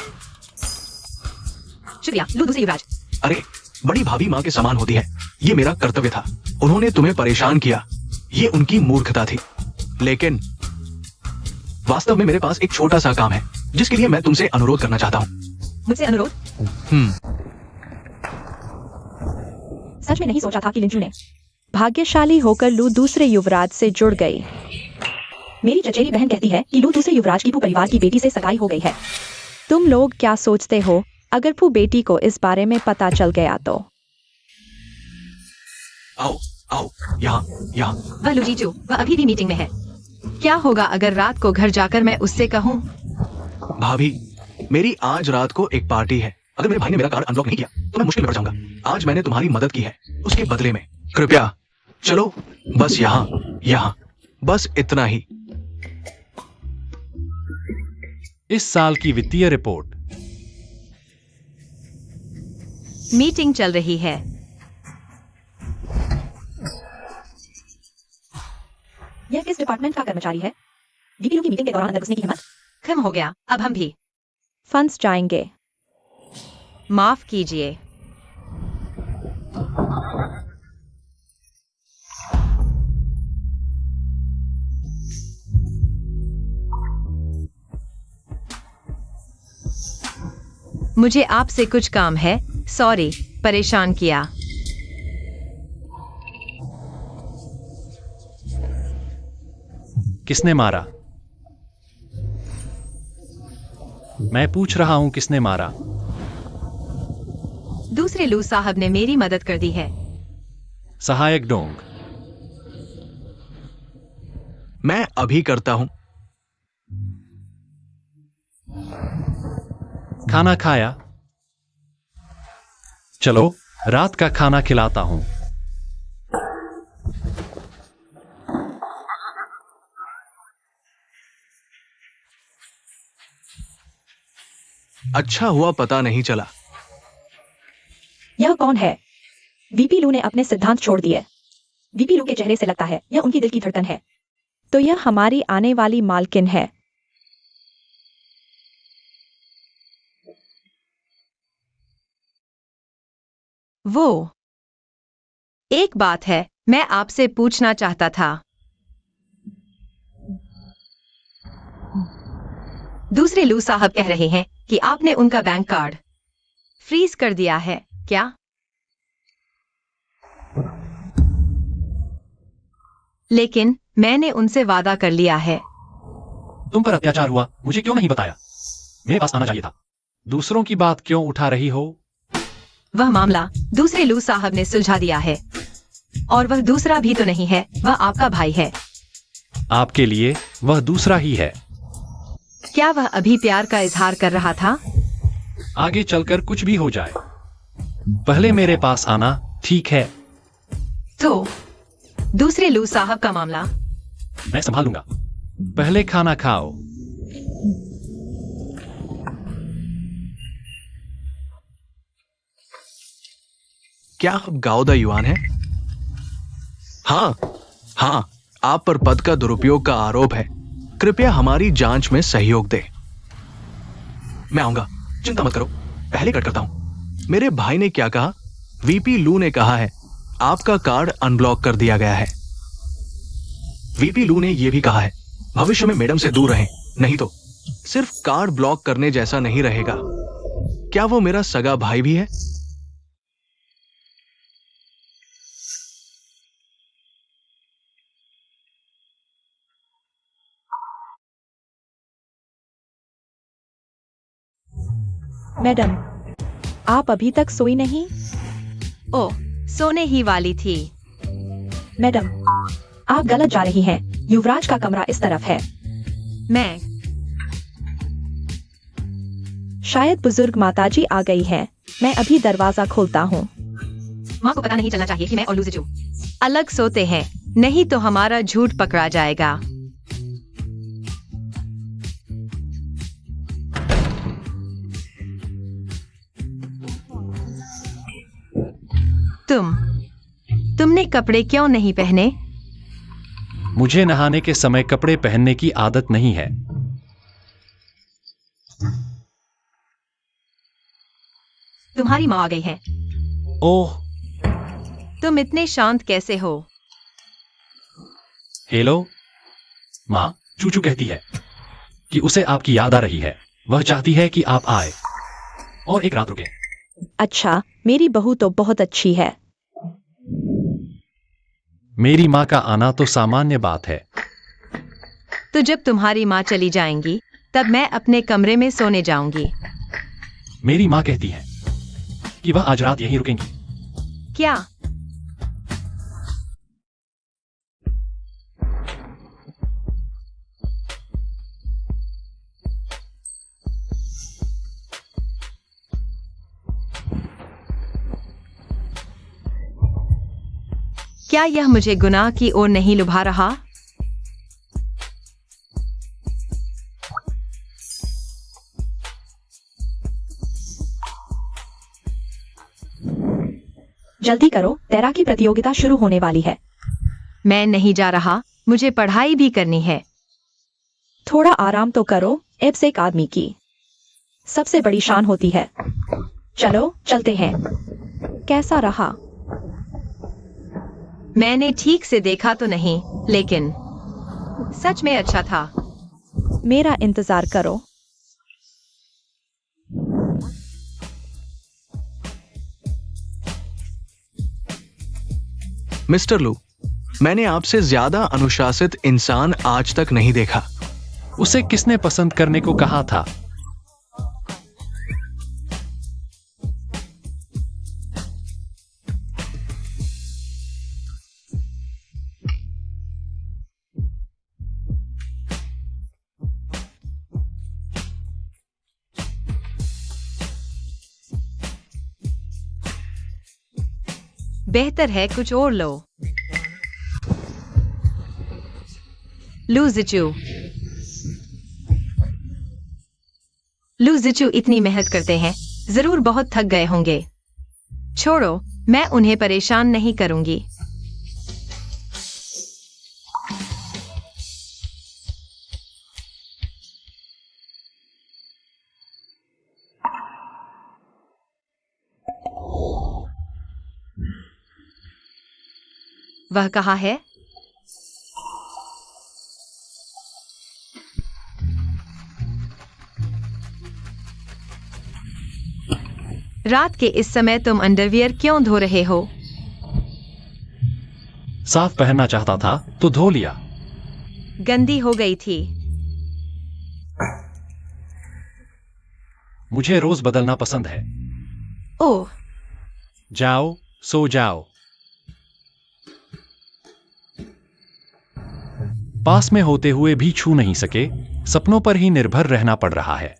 शुक्रिया लू दूसरे युवराज। अरे, बड़ी भाभी माँ के समान होती है। ये मेरा कर्तव्य था। उन्होंने तुम्हें परेशान किया, ये उनकी मूर्खता थी। लेकिन वास्तव में मेरे पास एक छोटा सा काम है जिसके लिए मैं तुमसे अनुरोध करना चाहता हूँ। मुझसे अनुरोध? सच में नहीं सोचा था कि लिंचू ने भाग्यशाली होकर लू दूसरे युवराज से जुड़ गई। मेरी चचेरी बहन कहती है कि लू दूसरे युवराज की पू परिवार की बेटी से सगाई हो गई है। तुम लोग क्या सोचते हो अगर पू बेटी को इस बारे में पता चल गया तो? आओ, यहाँ। वह लू जीजू, वह अभी भी मीटिंग में है। क्या होगा अगर रात को घर जाकर मैं उससे कहूँ? भाभी, मेरी आज रात को एक पार्टी है। अगर मेरे भाई ने मेरा कार्ड अनब्लॉक नहीं किया तो मैं मुश्किल में पड़ जाऊंगा। आज मैंने तुम्हारी मदद की है, उसके बदले में कृपया चलो, बस यहां बस इतना ही। इस साल की वित्तीय रिपोर्ट। मीटिंग चल रही है। यह किस डिपार्टमेंट का कर्मचारी है? वीपी की मीटिंग के दौरान अंदर घुसने की हिम्मत? खत्म हो गया, अब हम भी। फंड्स जाएंगे। माफ कीजिए। मुझे आपसे कुछ काम है। सॉरी, परेशान किया। किसने मारा? मैं पूछ रहा हूं किसने मारा? दूसरे लू साहब ने मेरी मदद कर दी है। सहायक डोंग। मैं अभी करता हूं। खाना खाया? चलो, रात का खाना खिलाता हूं। अच्छा हुआ पता नहीं चला। यह कौन है? वीपी लू ने अपने सिद्धांत छोड़ दिए। वीपी लू के चेहरे से लगता है यह उनकी दिल की धड़कन है। तो यह हमारी आने वाली मालकिन है। वो एक बात है, मैं आपसे पूछना चाहता था। दूसरे लू साहब कह रहे हैं कि आपने उनका बैंक कार्ड फ्रीज कर दिया है, क्या? लेकिन मैंने उनसे वादा कर लिया है। तुम पर अत्याचार हुआ, मुझे क्यों नहीं बताया? मेरे पास आना चाहिए था। दूसरों की बात क्यों उठा रही हो? वह मामला दूसरे लू साहब ने सुलझा दिया है। और वह दूसरा भी तो नहीं है, वह आपका भाई है। आपके लिए वह दूसरा ही है। क्या वह अभी प्यार का इजहार कर रहा था? आगे चलकर कुछ भी हो जाए, पहले मेरे पास आना, ठीक है? तो दूसरे लू साहब का मामला मैं संभालूंगा। पहले खाना खाओ। क्या आप गाओदा युआन हैं? हाँ, आप पर पद का दुरुपयोग का आरोप है। कृपया हमारी जांच में सहयोग दें। मैं आऊंगा, चिंता मत करो, पहले कट करता हूं। मेरे भाई ने क्या कहा? वीपी लू ने कहा है आपका कार्ड अनब्लॉक कर दिया गया है। वीपी लू ने यह भी कहा है भविष्य में मैडम से दूर रहें, नहीं तो सिर्फ कार्ड ब्लॉक करने जैसा नहीं रहेगा। क्या वो मेरा सगा भाई भी है? मैडम, आप अभी तक सोई नहीं? ओह, सोने ही वाली थी। मैडम, आप गलत जा रही हैं। युवराज का कमरा इस तरफ है। मैं शायद बुजुर्ग माताजी आ गई हैं। मैं अभी दरवाजा खोलता हूँ। माँ को पता नहीं चलना चाहिए कि मैं और लूजिजू अलग सोते हैं, नहीं तो हमारा झूठ पकड़ा जाएगा। तुमने कपड़े क्यों नहीं पहने? मुझे नहाने के समय कपड़े पहनने की आदत नहीं है। तुम्हारी माँ आ गई है। ओह, तुम इतने शांत कैसे हो? हेलो माँ, चूचू कहती है कि उसे आपकी याद आ रही है। वह चाहती है कि आप आए और एक रात रुके। अच्छा, मेरी बहू तो बहुत अच्छी है। मेरी माँ का आना तो सामान्य बात है। तो जब तुम्हारी माँ चली जाएंगी तब मैं अपने कमरे में सोने जाऊंगी। मेरी माँ कहती है कि वह आज रात यहीं रुकेंगी। क्या? क्या यह मुझे गुनाह की ओर नहीं लुभा रहा? जल्दी करो, तैराकी प्रतियोगिता शुरू होने वाली है। मैं नहीं जा रहा, मुझे पढ़ाई भी करनी है। थोड़ा आराम तो करो, एब्स एक आदमी की सबसे बड़ी शान होती है। चलो चलते हैं। कैसा रहा? मैंने ठीक से देखा तो नहीं, लेकिन सच में अच्छा था। मेरा इंतजार करो। मिस्टर लू, मैंने आपसे ज्यादा अनुशासित इंसान आज तक नहीं देखा। उसे किसने पसंद करने को कहा था? बेहतर है कुछ और लो। लू जिचू इतनी मेहनत करते हैं, जरूर बहुत थक गए होंगे। छोड़ो, मैं उन्हें परेशान नहीं करूंगी। वह कहाँ है? रात के इस समय तुम अंडरवियर क्यों धो रहे हो? साफ पहनना चाहता था तो धो लिया। गंदी हो गई थी। मुझे रोज बदलना पसंद है। ओह, जाओ, सो जाओ। पास में होते हुए भी छू नहीं सके, सपनों पर ही निर्भर रहना पड़ रहा है।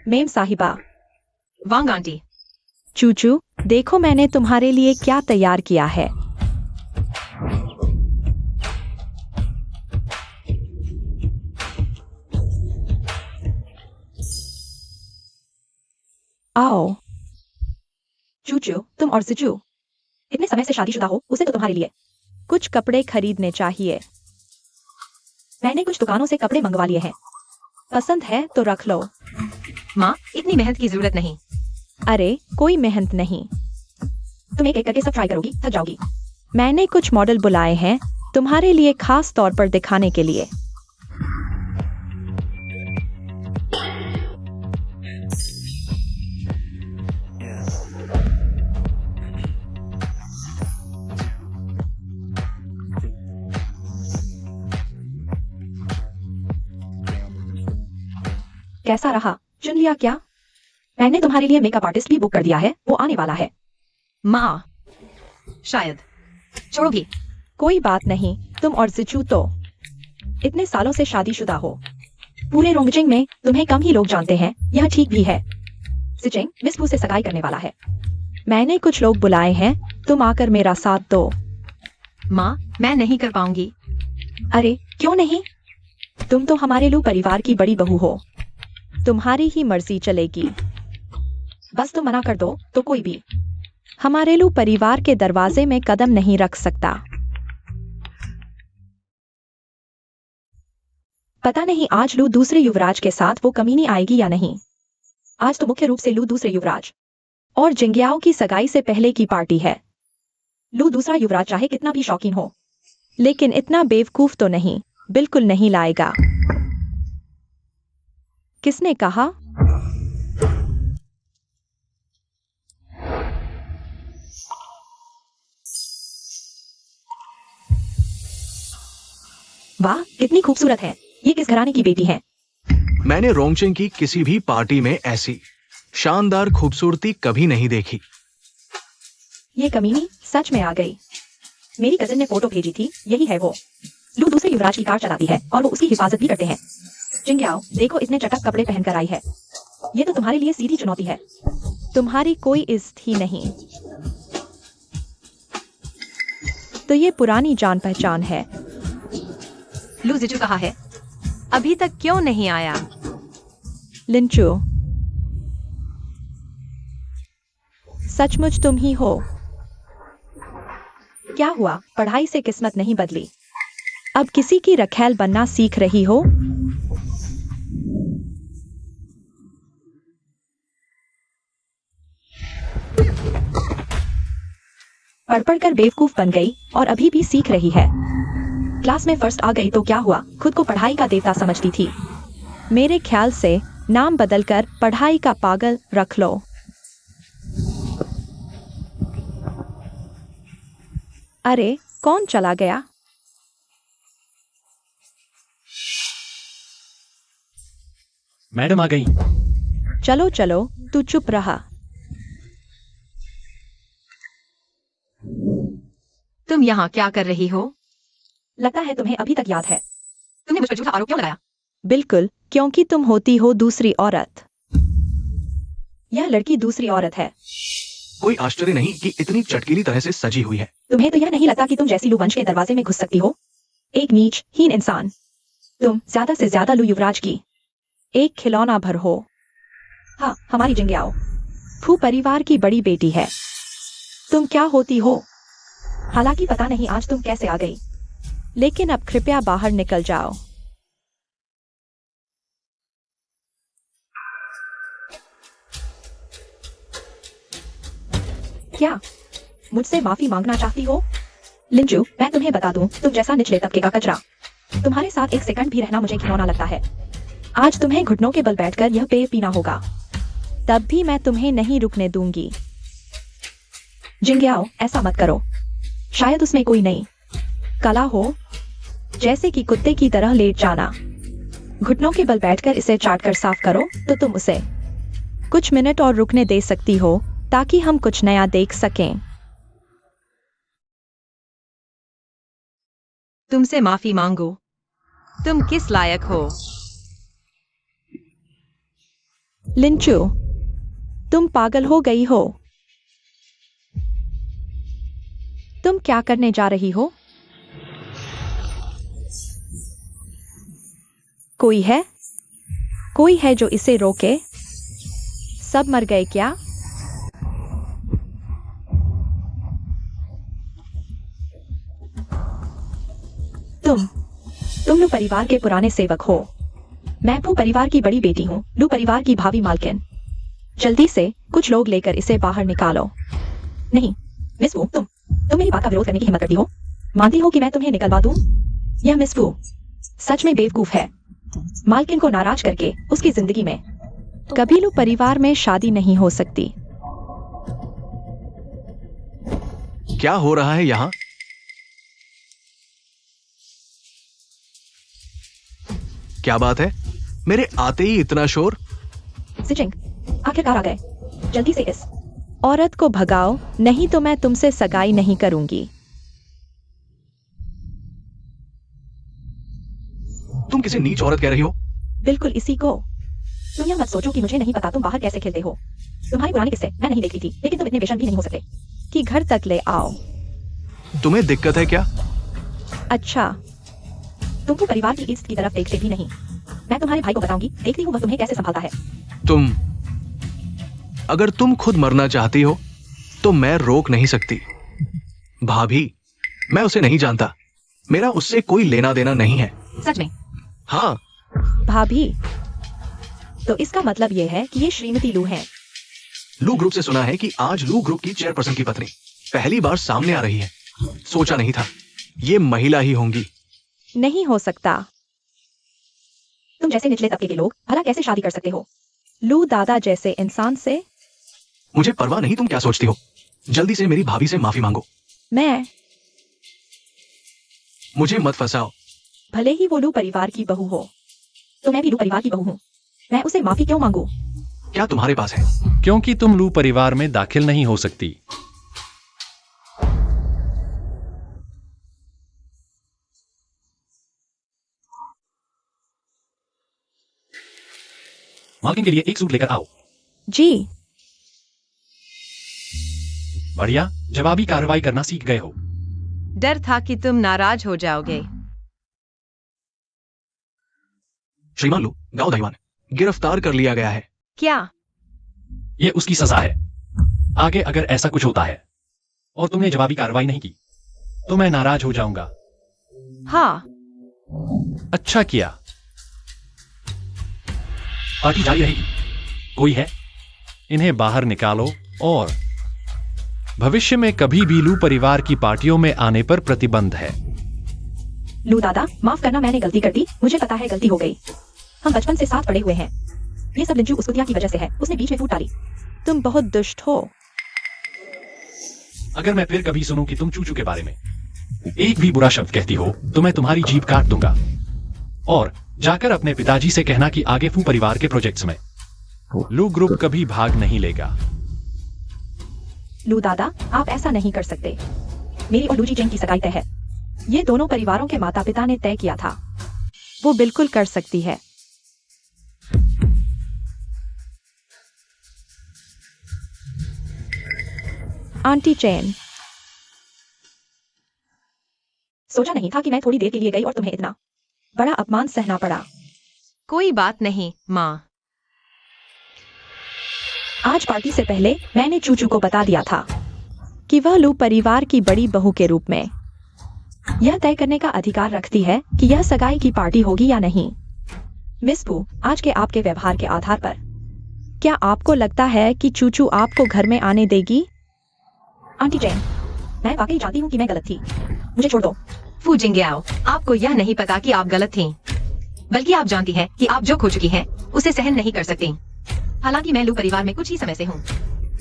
मेम साहिबा। वांग आंटी। चूचू, देखो मैंने तुम्हारे लिए क्या तैयार किया है। आओ। चूचू, तुम और जिजू इतने समय से शादीशुदा हो, उसे तो तुम्हारे लिए कुछ कपड़े खरीदने चाहिए। मैंने कुछ दुकानों से कपड़े मंगवा लिए हैं। पसंद है तो रख लो। माँ, इतनी मेहनत की जरूरत नहीं। अरे कोई मेहनत नहीं, तुम एक एक करके सब ट्राई करोगी, थक जाओगी। मैंने कुछ मॉडल बुलाए हैं तुम्हारे लिए, खास तौर पर दिखाने के लिए। कैसा रहा? चुन लिया क्या? मैंने तुम्हारे लिए मेकअप आर्टिस्ट भी बुक कर दिया है, वो आने वाला है। माँ, शायद। छोड़ो भी। कोई बात नहीं, तुम और जिचू तो इतने सालों से शादीशुदा हो। पूरे रोंगजिंग में तुम्हें कम ही लोग जानते हैं, यह ठीक भी है। जिचिंग मिस फू से सगाई करने वाला है। मैंने कुछ लोग बुलाए हैं, तुम आकर मेरा साथ दो। माँ, मैं नहीं कर पाऊंगी। अरे क्यों नहीं? तुम तो हमारे लू परिवार की बड़ी बहू हो, तुम्हारी ही मर्जी चलेगी। बस तुम मना कर दो तो कोई भी हमारे लू परिवार के दरवाजे में कदम नहीं रख सकता। पता नहीं आज लू दूसरे युवराज के साथ वो कमीनी आएगी या नहीं। आज तो मुख्य रूप से लू दूसरे युवराज और जिंग्याओ की सगाई से पहले की पार्टी है। लू दूसरा युवराज चाहे कितना भी शौकीन हो, लेकिन इतना बेवकूफ तो नहीं, बिल्कुल नहीं लाएगा। किसने कहा? वाह, कितनी खूबसूरत है। ये किस घराने की बेटी है? मैंने रोंगचिंग की किसी भी पार्टी में ऐसी शानदार खूबसूरती कभी नहीं देखी। ये कमीनी सच में आ गई। मेरी कजिन ने फोटो भेजी थी, यही है वो। लू दूसरे युवराज की कार चलाती है और वो उसकी हिफाजत भी करते हैं। जिंग्याओ, देखो इतने चटक कपड़े पहनकर आई है। ये तो तुम्हारे लिए सीधी चुनौती है। तुम्हारी कोई इज्जत ही नहीं। तो ये पुरानी जान पहचान है। लू जिजू कहाँ है? अभी तक क्यों नहीं आया? लिंचू, सचमुच तुम ही हो? क्या हुआ, पढ़ाई से किस्मत नहीं बदली? अब किसी की रखैल बनना सीख रही हो? पढ़ पढ़ कर बेवकूफ बन गई और अभी भी सीख रही है। क्लास में फर्स्ट आ गई तो क्या हुआ, खुद को पढ़ाई का देवता समझती थी। मेरे ख्याल से नाम बदलकर पढ़ाई का पागल रख लो। अरे, कौन चला गया? मैडम आ गई। चलो चलो, तू चुप रहा। तुम यहाँ क्या कर रही हो? लगता है तुम्हें अभी तक याद है। तुमने मुझ पर झूठा आरोप क्यों लगाया? बिल्कुल, क्योंकि तुम होती हो दूसरी औरत। यह लड़की दूसरी औरत है। कोई आश्चर्य नहीं कि इतनी चटकीली तरह से सजी हुई है। तुम्हें तो यह नहीं लगता कि तुम जैसी लू वंश के दरवाजे में घुस सकती हो? एक नीच हीन इंसान। तुम ज्यादा से ज्यादा लू युवराज की एक खिलौना भर हो। हाँ, हमारी जिंग्याओ फू परिवार की बड़ी बेटी है। तुम क्या होती हो? हालांकि पता नहीं आज तुम कैसे आ गई, लेकिन अब कृपया बाहर निकल जाओ। क्या मुझसे माफी मांगना चाहती हो? लिंजू, मैं तुम्हें बता दूं, तुम जैसा निचले तबके का कचरा, तुम्हारे साथ एक सेकंड भी रहना मुझे घिनौना लगता है। आज तुम्हें घुटनों के बल बैठकर यह पेय पीना होगा, तब भी मैं तुम्हें नहीं रुकने दूंगी। जिंग्याओ, ऐसा मत करो। शायद उसमें कोई नई कला हो, जैसे कि कुत्ते की तरह लेट जाना। घुटनों के बल बैठकर इसे चाटकर साफ करो तो तुम उसे कुछ मिनट और रुकने दे सकती हो, ताकि हम कुछ नया देख सकें। तुमसे माफी मांगो? तुम किस लायक हो? लिंचू, तुम पागल हो गई हो। तुम क्या करने जा रही हो? कोई है? कोई है जो इसे रोके? सब मर गए क्या? तुम लू परिवार के पुराने सेवक हो। मैं पू परिवार की बड़ी बेटी हूँ, लू परिवार की भावी मालकिन। जल्दी से कुछ लोग लेकर इसे बाहर निकालो। नहीं, मिस वू, तुम मेरी बात का विरोध करने की हिम्मत करती हो? मानती हो कि मैं तुम्हें निकलवा दूं? यह मिस वू सच में बेवकूफ है। मालकिन को नाराज करके उसकी जिंदगी में कभी लू परिवार में शादी नहीं हो सकती। क्या हो रहा है यहाँ? क्या बात है? मेरे आते ही इतना शोर? सिचिंग, आखिरकार आ गए। जल्दी से इस औरत को भगाओ, नहीं तो मैं तुमसे सगाई नहीं करूंगी। तुम किसी नीच औरत कह रही हो? बिल्कुल इसी को। तुम यह मत सोचो कि मुझे नहीं पता तुम बाहर कैसे खेलते हो। तुम्हारी पुरानी किस्से मैं नहीं देखती थी, लेकिन तुम इतने बेशर्म भी नहीं हो सकते कि घर तक ले आओ। तुम्हें दिक्कत है क्या? अच्छा, तुमको परिवार की इज्जत की तरफ देखते भी नहीं। मैं तुम्हारे भाई को बताऊंगी, देखती हूँ वह तुम्हें कैसे संभालता है। अगर तुम खुद मरना चाहती हो तो मैं रोक नहीं सकती। भाभी, मैं उसे नहीं जानता। मेरा उससे कोई लेना देना नहीं है। सच में? हाँ। भाभी, तो इसका मतलब यह है कि ये श्रीमती लू हैं। लू ग्रुप से सुना है कि आज लू ग्रुप की चेयरपर्सन की पत्नी पहली बार सामने आ रही है। सोचा नहीं था ये महिला ही होंगी। नहीं हो सकता। तुम जैसे निचले तबके के लोग भला कैसे शादी कर सकते हो? लू दादा जैसे इंसान से? मुझे परवाह नहीं तुम क्या सोचती हो। जल्दी से मेरी भाभी से माफी मांगो। मुझे मत फंसाओ। भले ही वो लू परिवार की बहू हो, तो मैं भी लू परिवार की बहू हूँ। मैं उसे माफी क्यों मांगू? क्या तुम्हारे पास है? क्योंकि तुम लू परिवार में दाखिल नहीं हो सकती। मालकिन के लिए एक सूट लेकर आओ। जी। बढ़िया, जवाबी कार्रवाई करना सीख गए हो। डर था कि तुम नाराज हो जाओगे। श्रीमान लू, गांव दहीवान गिरफ्तार कर लिया गया है। क्या? ये उसकी सजा है। आगे अगर ऐसा कुछ होता है और तुमने जवाबी कार्रवाई नहीं की तो मैं नाराज हो जाऊंगा। हाँ। अच्छा किया। पार्टी जारी रहेगी। कोई है? इन्हें बाहर निकालो और भविष्य में कभी भी लू परिवार की पार्टियों में आने पर प्रतिबंध है। लू दादा, माफ करना, मैंने गलती कर दी। मुझे पता है गलती हो गई। हम बचपन से साथ पड़े हुए हैं। ये सब लिंचू उस कुतिया की वजह से है। उसने बीच में फूट डाली। तुम बहुत दुष्ट हो। अगर मैं फिर कभी सुनूं कि तुम चूचू के बारे में एक भी बुरा शब्द कहती हो तो मैं तुम्हारी जीभ काट दूंगा। और जाकर अपने पिताजी से कहना कि आगे फू परिवार के प्रोजेक्ट्स में लू ग्रुप कभी भाग नहीं लेगा। लू दादा, आप ऐसा नहीं कर सकते। मेरी और लूजी चेंग की सगाई तय है। ये दोनों परिवारों के माता पिता ने तय किया था। वो बिल्कुल कर सकती है। आंटी चेन, सोचा नहीं था कि मैं थोड़ी देर के लिए गई और तुम्हें इतना बड़ा अपमान सहना पड़ा। कोई बात नहीं माँ। आज पार्टी से पहले मैंने चूचू को बता दिया था कि वह लू परिवार की बड़ी बहू के रूप में यह तय करने का अधिकार रखती है कि यह सगाई की पार्टी होगी या नहीं। मिस पू, आज के आपके व्यवहार के आधार पर क्या आपको लगता है कि चूचू आपको घर में आने देगी? आंटी चेन, मैं वाकई जानती हूँ कि मैं गलत थी। मुझे छोड़ दो। फू जिंगयाओ, आपको यह नहीं पता कि आप गलत थीं, बल्कि आप जानती हैं कि आप जो खो चुकी हैं उसे सहन नहीं कर सकती। हालांकि मैं लू परिवार में कुछ ही समय से हूँ,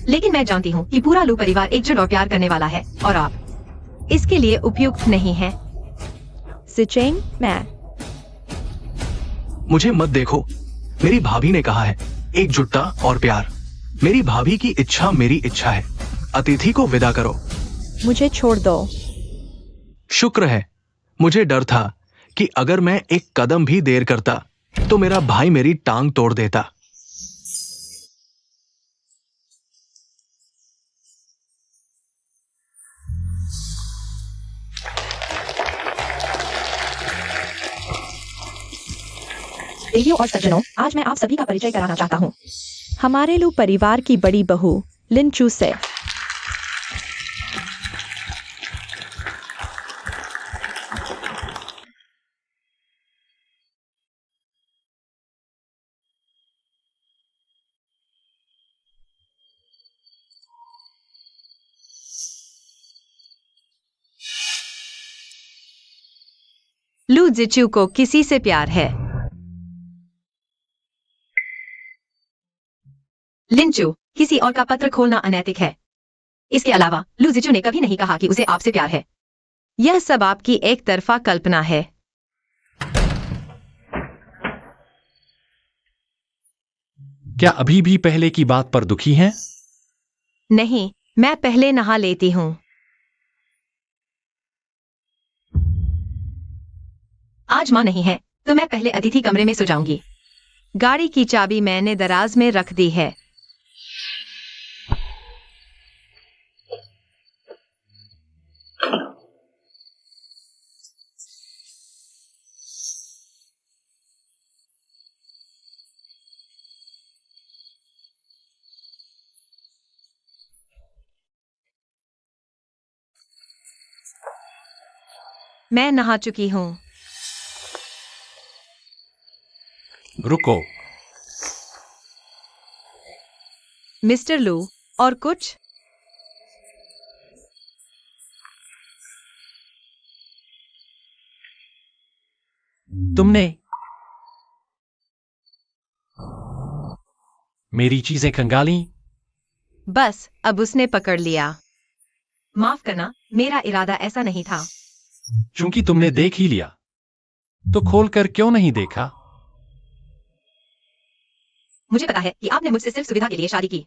लेकिन मैं जानती हूँ कि पूरा लू परिवार एकजुट और प्यार करने वाला है और आप इसके लिए उपयुक्त नहीं हैं। सिचेंग, मैं मुझे मत देखो। मेरी भाभी ने कहा है एकजुटता और प्यार। मेरी भाभी की इच्छा मेरी इच्छा है। अतिथि को विदा करो। मुझे छोड़ दो। शुक्र है। मुझे डर था कि अगर मैं एक कदम भी देर करता तो मेरा भाई मेरी टांग तोड़ देता। देवियों और सज्जनों, आज मैं आप सभी का परिचय कराना चाहता हूँ हमारे लू परिवार की बड़ी बहू लिनचू से। लू जिचू को किसी से प्यार है। लिंचू, किसी और का पत्र खोलना अनैतिक है। इसके अलावा लू जिचू ने कभी नहीं कहा कि उसे आपसे प्यार है। यह सब आपकी एक तरफा कल्पना है। क्या अभी भी पहले की बात पर दुखी हैं? नहीं, मैं पहले नहा लेती हूँ। आज माँ नहीं है तो मैं पहले अतिथि कमरे में सो जाऊंगी। गाड़ी की चाबी मैंने दराज में रख दी है। मैं नहा चुकी हूँ। रुको। मिस्टर लू, और कुछ? तुमने मेरी चीजें खंगाली। बस अब उसने पकड़ लिया। माफ करना, मेरा इरादा ऐसा नहीं था। चूंकि तुमने देख ही लिया तो खोलकर क्यों नहीं देखा? मुझे पता है कि आपने मुझसे सिर्फ सुविधा के लिए शादी की।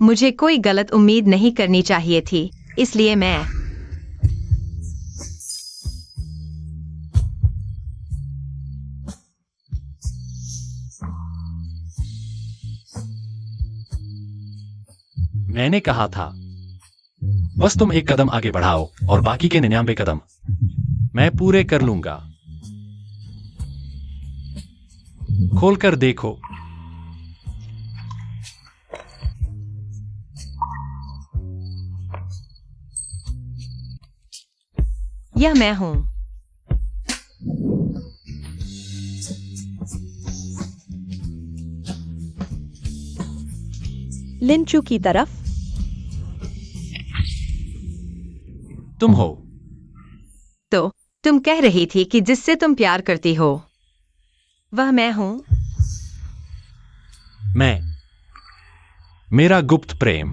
मुझे कोई गलत उम्मीद नहीं करनी चाहिए थी, इसलिए मैं मैंने कहा था बस तुम एक कदम आगे बढ़ाओ और बाकी के 99 कदम मैं पूरे कर लूंगा। खोलकर देखो। यह मैं हूं। लिंचू की तरफ। तुम हो। तो तुम कह रही थी कि जिससे तुम प्यार करती हो वह मैं हूं। मैं, मेरा गुप्त प्रेम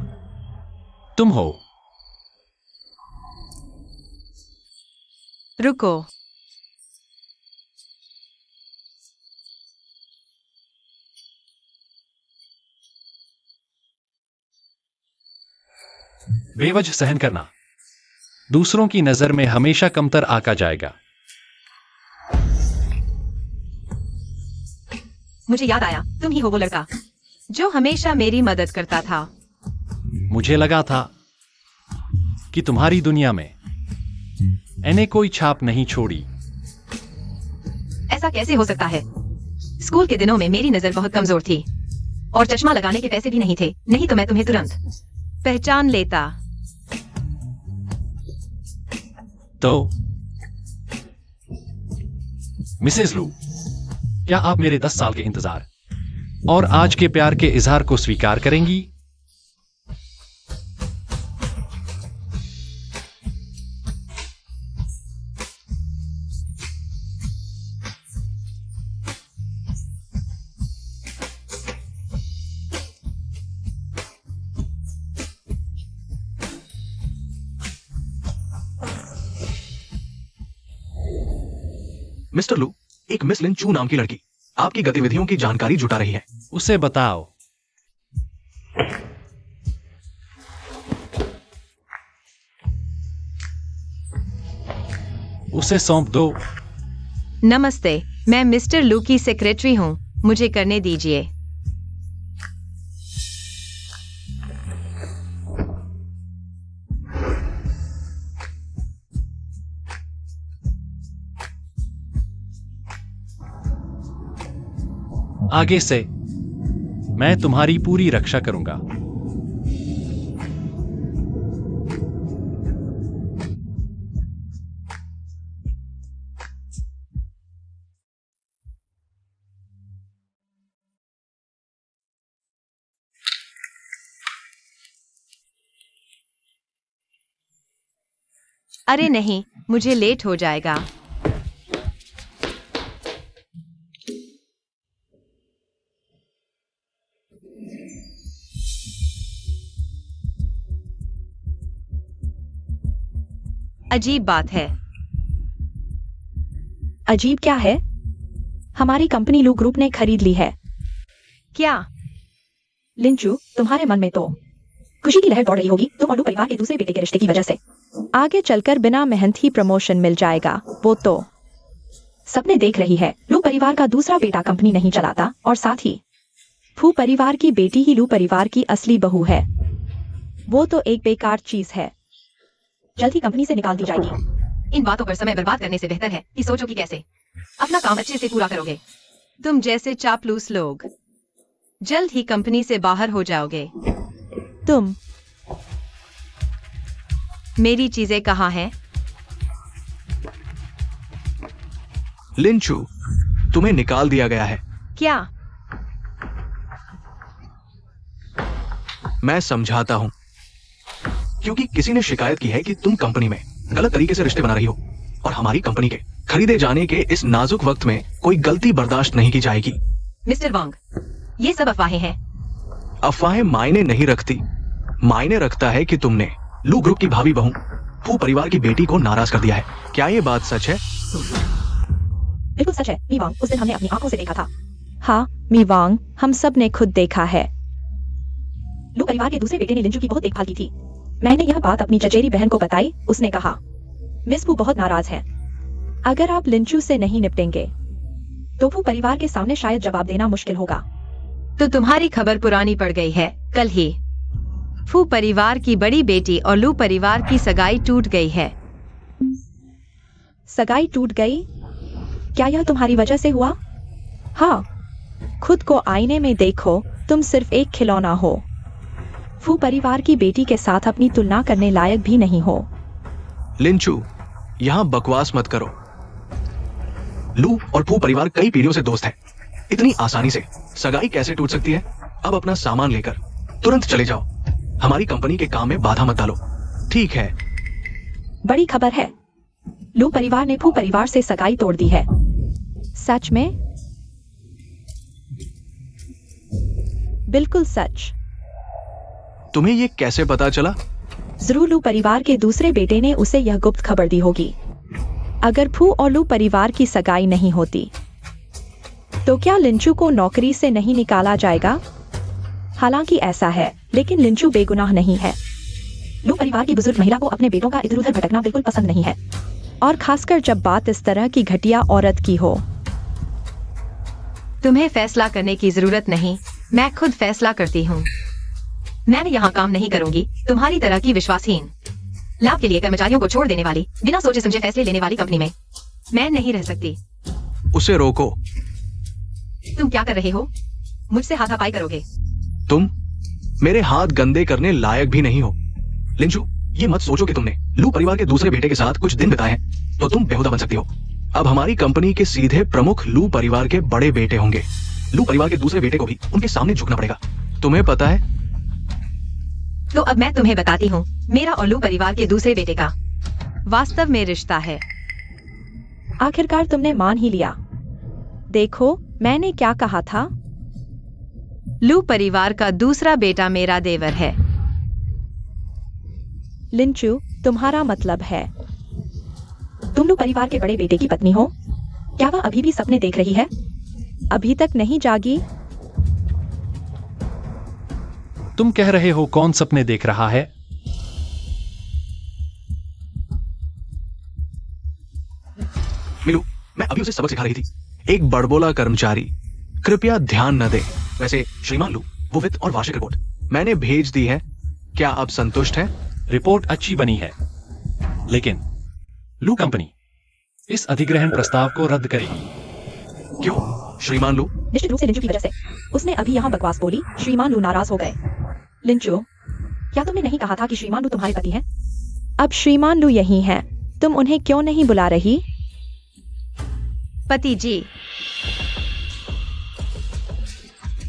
तुम हो। रुको। बेवजह सहन करना दूसरों की नजर में हमेशा कमतर आका जाएगा। मुझे याद आया, तुम ही हो वो लड़का जो हमेशा मेरी मदद करता था। मुझे लगा था कि तुम्हारी दुनिया में मैंने कोई छाप नहीं छोड़ी। ऐसा कैसे हो सकता है? स्कूल के दिनों में मेरी नजर बहुत कमजोर थी और चश्मा लगाने के पैसे भी नहीं थे, नहीं तो मैं तुम्हें तुरंत पहचान लेता। तो मिसेस लू, क्या आप मेरे 10 साल के इंतजार और आज के प्यार के इजहार को स्वीकार करेंगी? मिस्टर लू, एक मिस लिन चू नाम की लड़की आपकी गतिविधियों की जानकारी जुटा रही है। उसे बताओ। उसे सौंप दो। नमस्ते, मैं मिस्टर लू की सेक्रेटरी हूं, मुझे करने दीजिए। आगे से मैं तुम्हारी पूरी रक्षा करूंगा। अरे नहीं, मुझे लेट हो जाएगा। अजीब बात है। अजीब क्या है? हमारी कंपनी लू ग्रुप ने खरीद ली है। क्या? लिंचू, तुम्हारे मन में तो खुशी की लहर दौड़ रही होगी तुम और लू परिवार के दूसरे बेटे के रिश्ते की वजह से। आगे चलकर बिना मेहनत ही प्रमोशन मिल जाएगा। वो तो सपने देख रही है। लू परिवार का दूसरा बेटा कंपनी नहीं चलाता और साथ ही फू परिवार की बेटी ही लू परिवार की असली बहू है। वो तो एक बेकार चीज है, जल्द ही कंपनी से निकाल दी जाएगी। इन बातों पर समय बर्बाद करने से बेहतर है कि सोचो कि कैसे अपना काम अच्छे से पूरा करोगे। तुम जैसे चापलूस लोग जल्द ही कंपनी से बाहर हो जाओगे। तुम मेरी चीजें कहाँ हैं? लिन चू, तुम्हें निकाल दिया गया है। क्या? मैं समझाता हूं, क्योंकि किसी ने शिकायत की है कि तुम कंपनी में गलत तरीके से रिश्ते बना रही हो और हमारी कंपनी के खरीदे जाने के इस नाजुक वक्त में कोई गलती बर्दाश्त नहीं की जाएगी। मिस्टर वांग, ये सब अफवाहें हैं। अफवाहें मायने नहीं रखती, मायने रखता है कि तुमने लू ग्रुप की भाभी बहू फू परिवार की बेटी को नाराज कर दिया है। क्या ये बात सच है? बिल्कुल सच है मी वांग, उस दिन हमने अपनी आंखों से देखा था। हाँ मी वांग, हम सब ने खुद देखा है। लू परिवार के दूसरे बेटे ने लिंचू की बहुत देखभाल की थी। मैंने यह बात अपनी चचेरी बहन को बताई। उसने कहा मिस फू बहुत नाराज है। अगर आप लिंचू से नहीं निपटेंगे तो फू परिवार के सामने शायद जवाब देना मुश्किल होगा। तो तुम्हारी खबर पुरानी पड़ गई है। कल ही फू परिवार की बड़ी बेटी और लू परिवार की सगाई टूट गई है। सगाई टूट गई? क्या यह तुम्हारी वजह से हुआ? हाँ, खुद को आईने में देखो, तुम सिर्फ एक खिलौना हो। फू परिवार की बेटी के साथ अपनी तुलना करने लायक भी नहीं हो। लिंचू, यहाँ बकवास मत करो। लू और फू परिवार कई पीढ़ियों से दोस्त हैं। इतनी आसानी से सगाई कैसे टूट सकती है? अब अपना सामान लेकर तुरंत चले जाओ। हमारी कंपनी के काम में बाधा मत डालो, ठीक है? बड़ी खबर है, लू परिवार ने फू परिवार से सगाई तोड़ दी है। सच में? बिल्कुल सच। तुम्हें ये कैसे पता चला? जरूर लू परिवार के दूसरे बेटे ने उसे यह गुप्त खबर दी होगी। अगर फू और लू परिवार की सगाई नहीं होती तो क्या लिंचू को नौकरी से नहीं निकाला जाएगा? हालांकि ऐसा है, लेकिन लिंचू बेगुनाह नहीं है। लू परिवार की बुजुर्ग महिला को अपने बेटों का इधर उधर भटकना बिल्कुल पसंद नहीं है, और खासकर जब बात इस तरह की घटिया औरत की हो। तुम्हें फैसला करने की जरूरत नहीं, मैं खुद फैसला करती हूँ। मैं यहाँ काम नहीं करूंगी तुम्हारी तरह की विश्वासहीन, लाभ के लिए कर्मचारियों को छोड़ देने वाली, बिना सोचे समझे फैसले लेने वाली कंपनी में मैं नहीं रह सकती। उसे रोको। तुम क्या कर रहे हो? मुझसे हाथापाई करोगे? तुम मेरे हाथ गंदे करने लायक भी नहीं हो। लिंचू, ये मत सोचो कि तुमने लू परिवार के दूसरे बेटे के साथ कुछ दिन बिताए हैं तो तुम बेहुदा बन सकती हो। अब हमारी कंपनी के सीधे प्रमुख लू परिवार के बड़े बेटे होंगे। लू परिवार के दूसरे बेटे को भी उनके सामने झुकना पड़ेगा। तुम्हें पता है? तो अब मैं तुम्हें बताती हूँ, मेरा और लू परिवार के दूसरे बेटे का वास्तव में रिश्ता है। आखिरकार तुमने मान ही लिया। देखो, मैंने क्या कहा था? लू परिवार का दूसरा बेटा मेरा देवर है। लिंचू, तुम्हारा मतलब है तुम लू परिवार के बड़े बेटे की पत्नी हो? क्या वह अभी भी सपने देख रही है? अभी तक नहीं जागी? तुम कह रहे हो कौन सपने देख रहा है? मिलू, मैं अभी उसे सबक सिखा रही थी। एक बड़बोला कर्मचारी, कृपया ध्यान न दे। वैसे श्रीमान लू, वो वित्त और वार्षिक रिपोर्ट मैंने भेज दी है। क्या आप संतुष्ट हैं? रिपोर्ट अच्छी बनी है, लेकिन लू कंपनी इस अधिग्रहण प्रस्ताव को रद्द करेगी। क्यों श्रीमान लू? निश्चित रूप से लिंचू की वजह से। उसने अभी यहाँ बकवास बोली, श्रीमान लू नाराज हो गए। लिंचू, क्या तुमने नहीं कहा था कि श्रीमान लू तुम्हारे पति हैं? अब श्रीमान लू यही हैं, तुम उन्हें क्यों नहीं बुला रही? पति जी,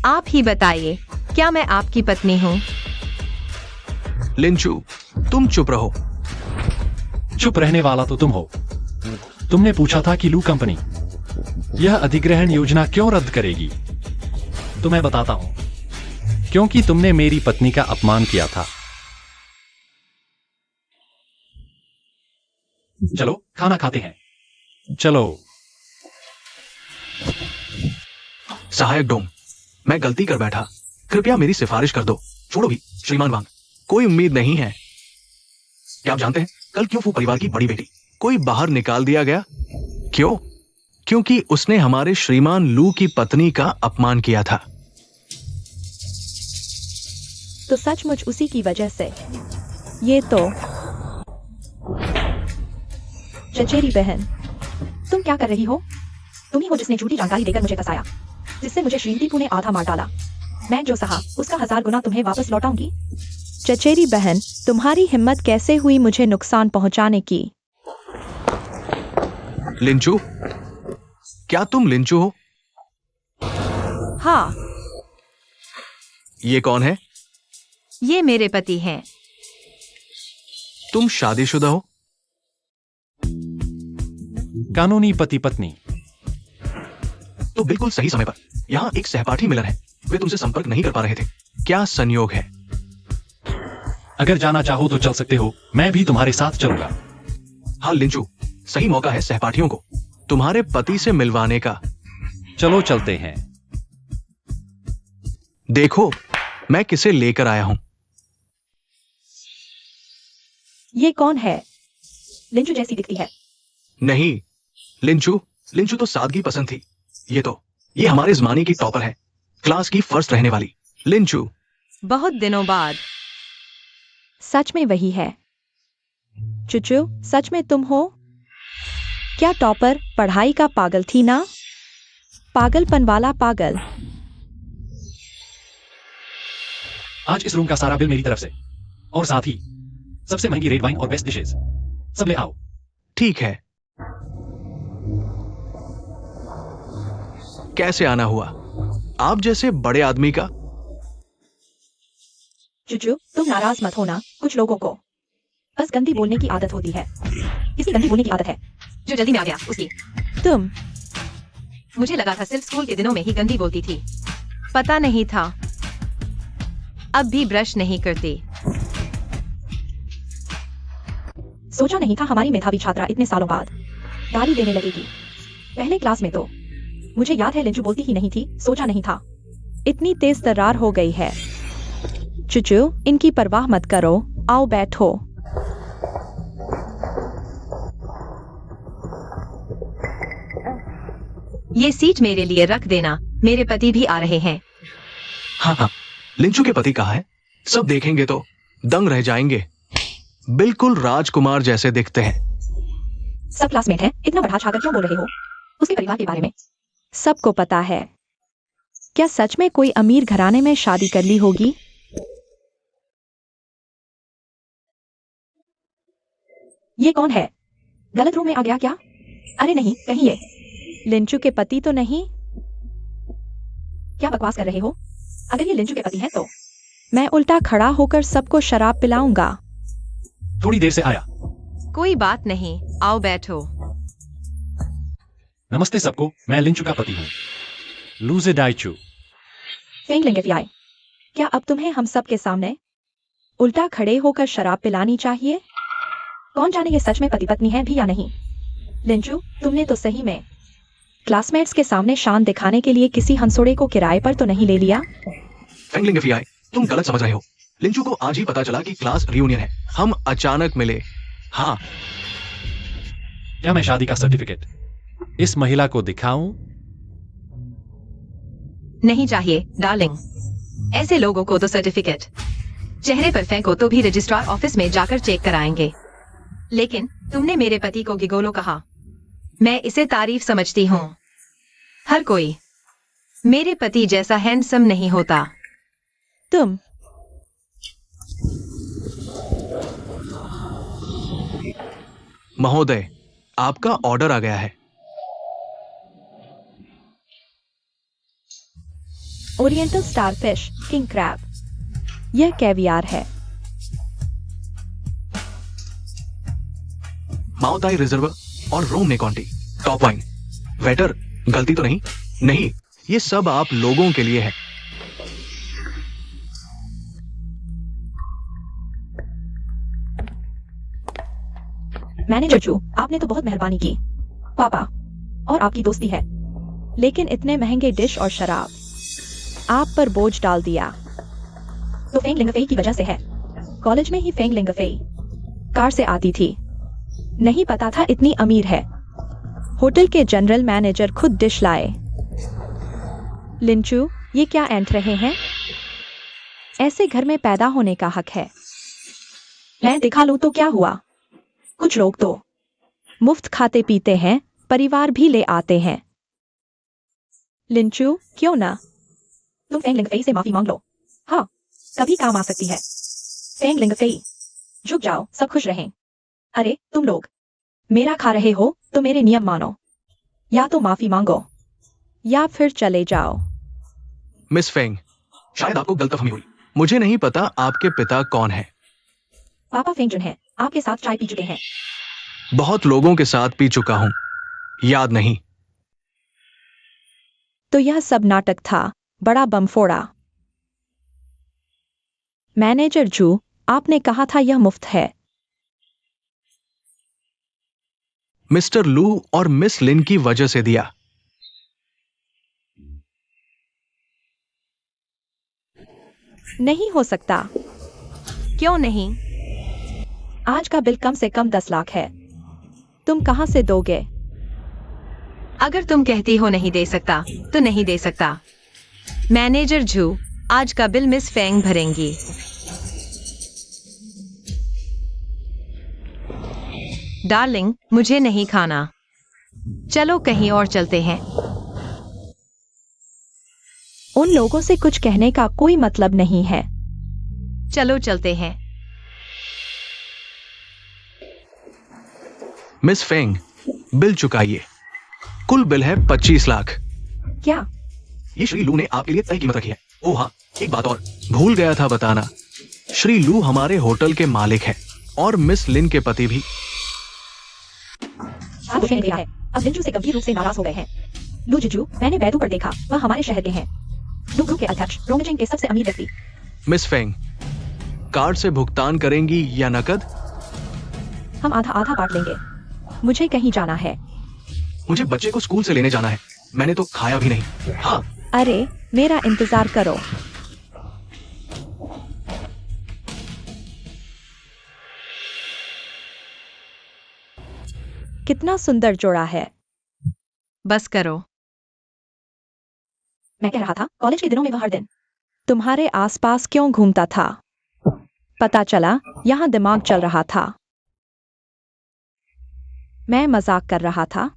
आप ही बताइए, क्या मैं आपकी पत्नी हूँ? लिंचू, तुम चुप रहो। चुप रहने वाला तो तुम हो। तुमने पूछा था कि लू कंपनी यह अधिग्रहण योजना क्यों रद्द करेगी, तो मैं बताता हूं, क्योंकि तुमने मेरी पत्नी का अपमान किया था। चलो खाना खाते हैं। चलो। सहायक डोम, मैं गलती कर बैठा, कृपया मेरी सिफारिश कर दो। छोड़ो भी श्रीमान वांग, कोई उम्मीद नहीं है। क्या आप जानते हैं कल क्यों फू परिवार की बड़ी बेटी कोई बाहर निकाल दिया गया? क्यों? क्योंकि उसने हमारे श्रीमान लू की पत्नी का अपमान किया था। तो सचमुच उसी की वजह से। ये तो चचेरी बहन, तुम क्या कर रही हो? तुम ही हो जिसने झूठी जानकारी देकर मुझे फंसाया, जिससे मुझे श्रीमती पू ने आधा मार डाला। मैं जो सहा उसका 1000 गुना तुम्हें वापस लौटाऊंगी। चचेरी बहन, तुम्हारी हिम्मत कैसे हुई मुझे नुकसान पहुंचाने की? लिंचू, क्या तुम लिंचू हो? हाँ। ये कौन है? ये मेरे पति हैं। तुम शादीशुदा हो? कानूनी पति पत्नी। तो बिल्कुल सही समय पर यहाँ एक सहपाठी मिलन है। वे तुमसे संपर्क नहीं कर पा रहे थे। क्या संयोग है? अगर जाना चाहो तो चल सकते हो, मैं भी तुम्हारे साथ चलूंगा। हाँ लिंचू, सही मौका है सहपाठियों को तुम्हारे पति से मिलवाने का। चलो चलते हैं। देखो मैं किसे लेकर आया हूं। ये कौन है? लिंचू जैसी दिखती है। नहीं लिंचू, लिंचू तो सादगी पसंद थी। ये हमारे जमाने की टॉपर है, क्लास की फर्स्ट रहने वाली लिंचू। बहुत दिनों बाद। सच में वही है। चुचू, सच में तुम हो? क्या टॉपर पढ़ाई का पागल थी ना? पागलपन वाला पागल। आज इस रूम का सारा बिल मेरी तरफ से, और साथ ही सबसे महंगी रेड वाइन और बेस्ट डिशेस सब ले आओ। ठीक है। कैसे आना हुआ? आप जैसे बड़े आदमी का। चुचू, तुम नाराज मत होना। कुछ लोगों को बस गंदी बोलने की आदत होती है। किसी गंदी बोलने की आदत है। जो जल्दी में आ गया उसकी। तुम। मुझे लगा था सिर्फ स्कूल के दिनों में ही गंदी बोलती थी। पता नहीं था। अब भी ब्रश नहीं करती। सोचा नहीं था हमारी मेधावी छात्रा इतने सालों बाद गाली देने लगेगी। पहले क्लास में तो मुझे याद है लिंचू बोलती ही नहीं थी। सोचा नहीं था इतनी तेज तर्रार हो गई है। चुचू, इनकी परवाह मत करो। आओ बैठो। ये सीट मेरे लिए रख देना। मेरे पति भी आ रहे हैं। हाँ हाँ, लिंचू के पति कहाँ है? सब देखेंगे तो दंग रह जाएंगे। बिल्कुल राजकुमार जैसे दिखते हैं। सब क्लासमेट हैं। इतना बढ़ा छाकर क्यों बोल रहे हो उसके परिवार के बारे में? सबको पता है। क्या सच में कोई अमीर घराने में शादी कर ली होगी? ये कौन है? गलत रूम में आ गया क्या? अरे नहीं, कहीं ये लिंचू के पति तो नहीं? क्या बकवास कर रहे हो? अगर ये लिंचू के पति हैं तो मैं उल्टा खड़ा होकर सबको शराब पिलाऊंगा। थोड़ी देर से आया। कोई बात नहीं, आओ बैठो। नमस्ते सबको, मैं लिंचू का पति हूँ, लूजे डाइचू। फेंग लेंगे फियाई। क्या अब तुम्हें हम सब के सामने उल्टा खड़े होकर शराब पिलानी चाहिए? कौन जाने ये सच में पति पत्नी है भी या नहीं। लिंचू, तुमने तो सही में क्लासमेट्स के सामने शान दिखाने के लिए किसी हंसोड़े को किराए पर तो नहीं ले लिया? फेंगलिंगफियाई, तुम गलत समझ रहे हो। लिंचू को आज ही पता चला कि क्लास रियूनियन है। हम अचानक मिले। हाँ। क्या मैं शादी का सर्टिफिकेट इस महिला को दिखाऊं? नहीं चाहिए डार्लिंग। ऐसे लोगों को तो सर्टिफिकेट चेहरे पर फेंको तो भी रजिस्ट्रार ऑफिस में जाकर चेक कराएंगे। लेकिन तुमने मेरे पति को गिगोलो कहा। मैं इसे तारीफ समझती हूँ। हर कोई मेरे पति जैसा हैंडसम नहीं होता। तुम महोदय, आपका ऑर्डर आ गया है। Oriental starfish king crab. यह कैवियार है। माओताई रिजर्व और रोम नेकॉन्टी टॉप वाइन। वेटर, गलती तो नहीं? नहीं, ये सब आप लोगों के लिए है। मैनेजर चू, आपने तो बहुत मेहरबानी की। पापा और आपकी दोस्ती है, लेकिन इतने महंगे डिश और शराब आप पर बोझ डाल दिया तो फेंग लिंगफेई की वजह से है। कॉलेज में ही फेंग लिंगफेई कार से आती थी। नहीं पता था इतनी अमीर है। होटल के जनरल मैनेजर खुद डिश लाए। लिंचू, ये क्या ऐंठ रहे हैं? ऐसे घर में पैदा होने का हक है। मैं दिखा लूं तो क्या हुआ? कुछ लोग तो मुफ्त खाते पीते हैं, परिवार भी ले आते हैं। लिंचू, क्यों ना तुम फेंग लिंगफेई से माफी मांग लो। हाँ, कभी काम आ सकती है। फेंग लिंगफेई, झुक जाओ, सब खुश रहें। अरे तुम लोग मेरा खा रहे हो तो मेरे नियम मानो। या तो माफी मांगो या फिर चले जाओ। मिस फेंग, शायद आपको गलतफहमी हुई। मुझे नहीं पता आपके पिता कौन है। पापा फेंग जुन है। आपके साथ चाय पी चुके हैं। बहुत लोगों के साथ पी चुका हूं, याद नहीं। तो यह सब नाटक था, बड़ा बम फोड़ा। मैनेजर जू, आपने कहा था यह मुफ्त है। मिस्टर लू और मिस लिन की वजह से दिया। नहीं हो सकता। क्यों नहीं? आज का बिल कम से कम 10 लाख है। तुम कहां से दोगे? अगर तुम कहती हो नहीं दे सकता तो नहीं दे सकता। मैनेजर झू, आज का बिल मिस फेंग भरेंगी। डार्लिंग, मुझे नहीं खाना। चलो कहीं और चलते हैं। उन लोगों से कुछ कहने का कोई मतलब नहीं है। चलो चलते हैं। मिस फेंग, बिल चुकाइए। कुल बिल है 25 लाख। क्या? ये श्री लू ने आपके लिए तय कीमत रखी है। ओह हाँ, एक बात और भूल गया था बताना। श्री लू हमारे होटल के मालिक हैं और मिस लिन के पति भी। आप उसे देखा है, अब लिंजू से गंभीर रूप से नाराज हो गए हैं। लू जुजू, मैंने बैदू पर देखा, वह हमारे शहर के हैं। लू ग्रुप के अध्यक्ष, रोंगचेंग के सबसे अमीर व्यक्ति। मिस फेंग, कार्ड से भुगतान करेंगी या नकद? हम आधा आधा बांट लेंगे। मुझे कहीं जाना है। मुझे बच्चे को स्कूल से लेने जाना है। मैंने तो खाया भी नहीं। हाँ, अरे, मेरा इंतजार करो। कितना सुंदर जोड़ा है। बस करो। मैं कह रहा था, कॉलेज के दिनों में वह हर दिन तुम्हारे आसपास क्यों घूमता था? पता चला, यहाँ दिमाग चल रहा था। मैं मजाक कर रहा था।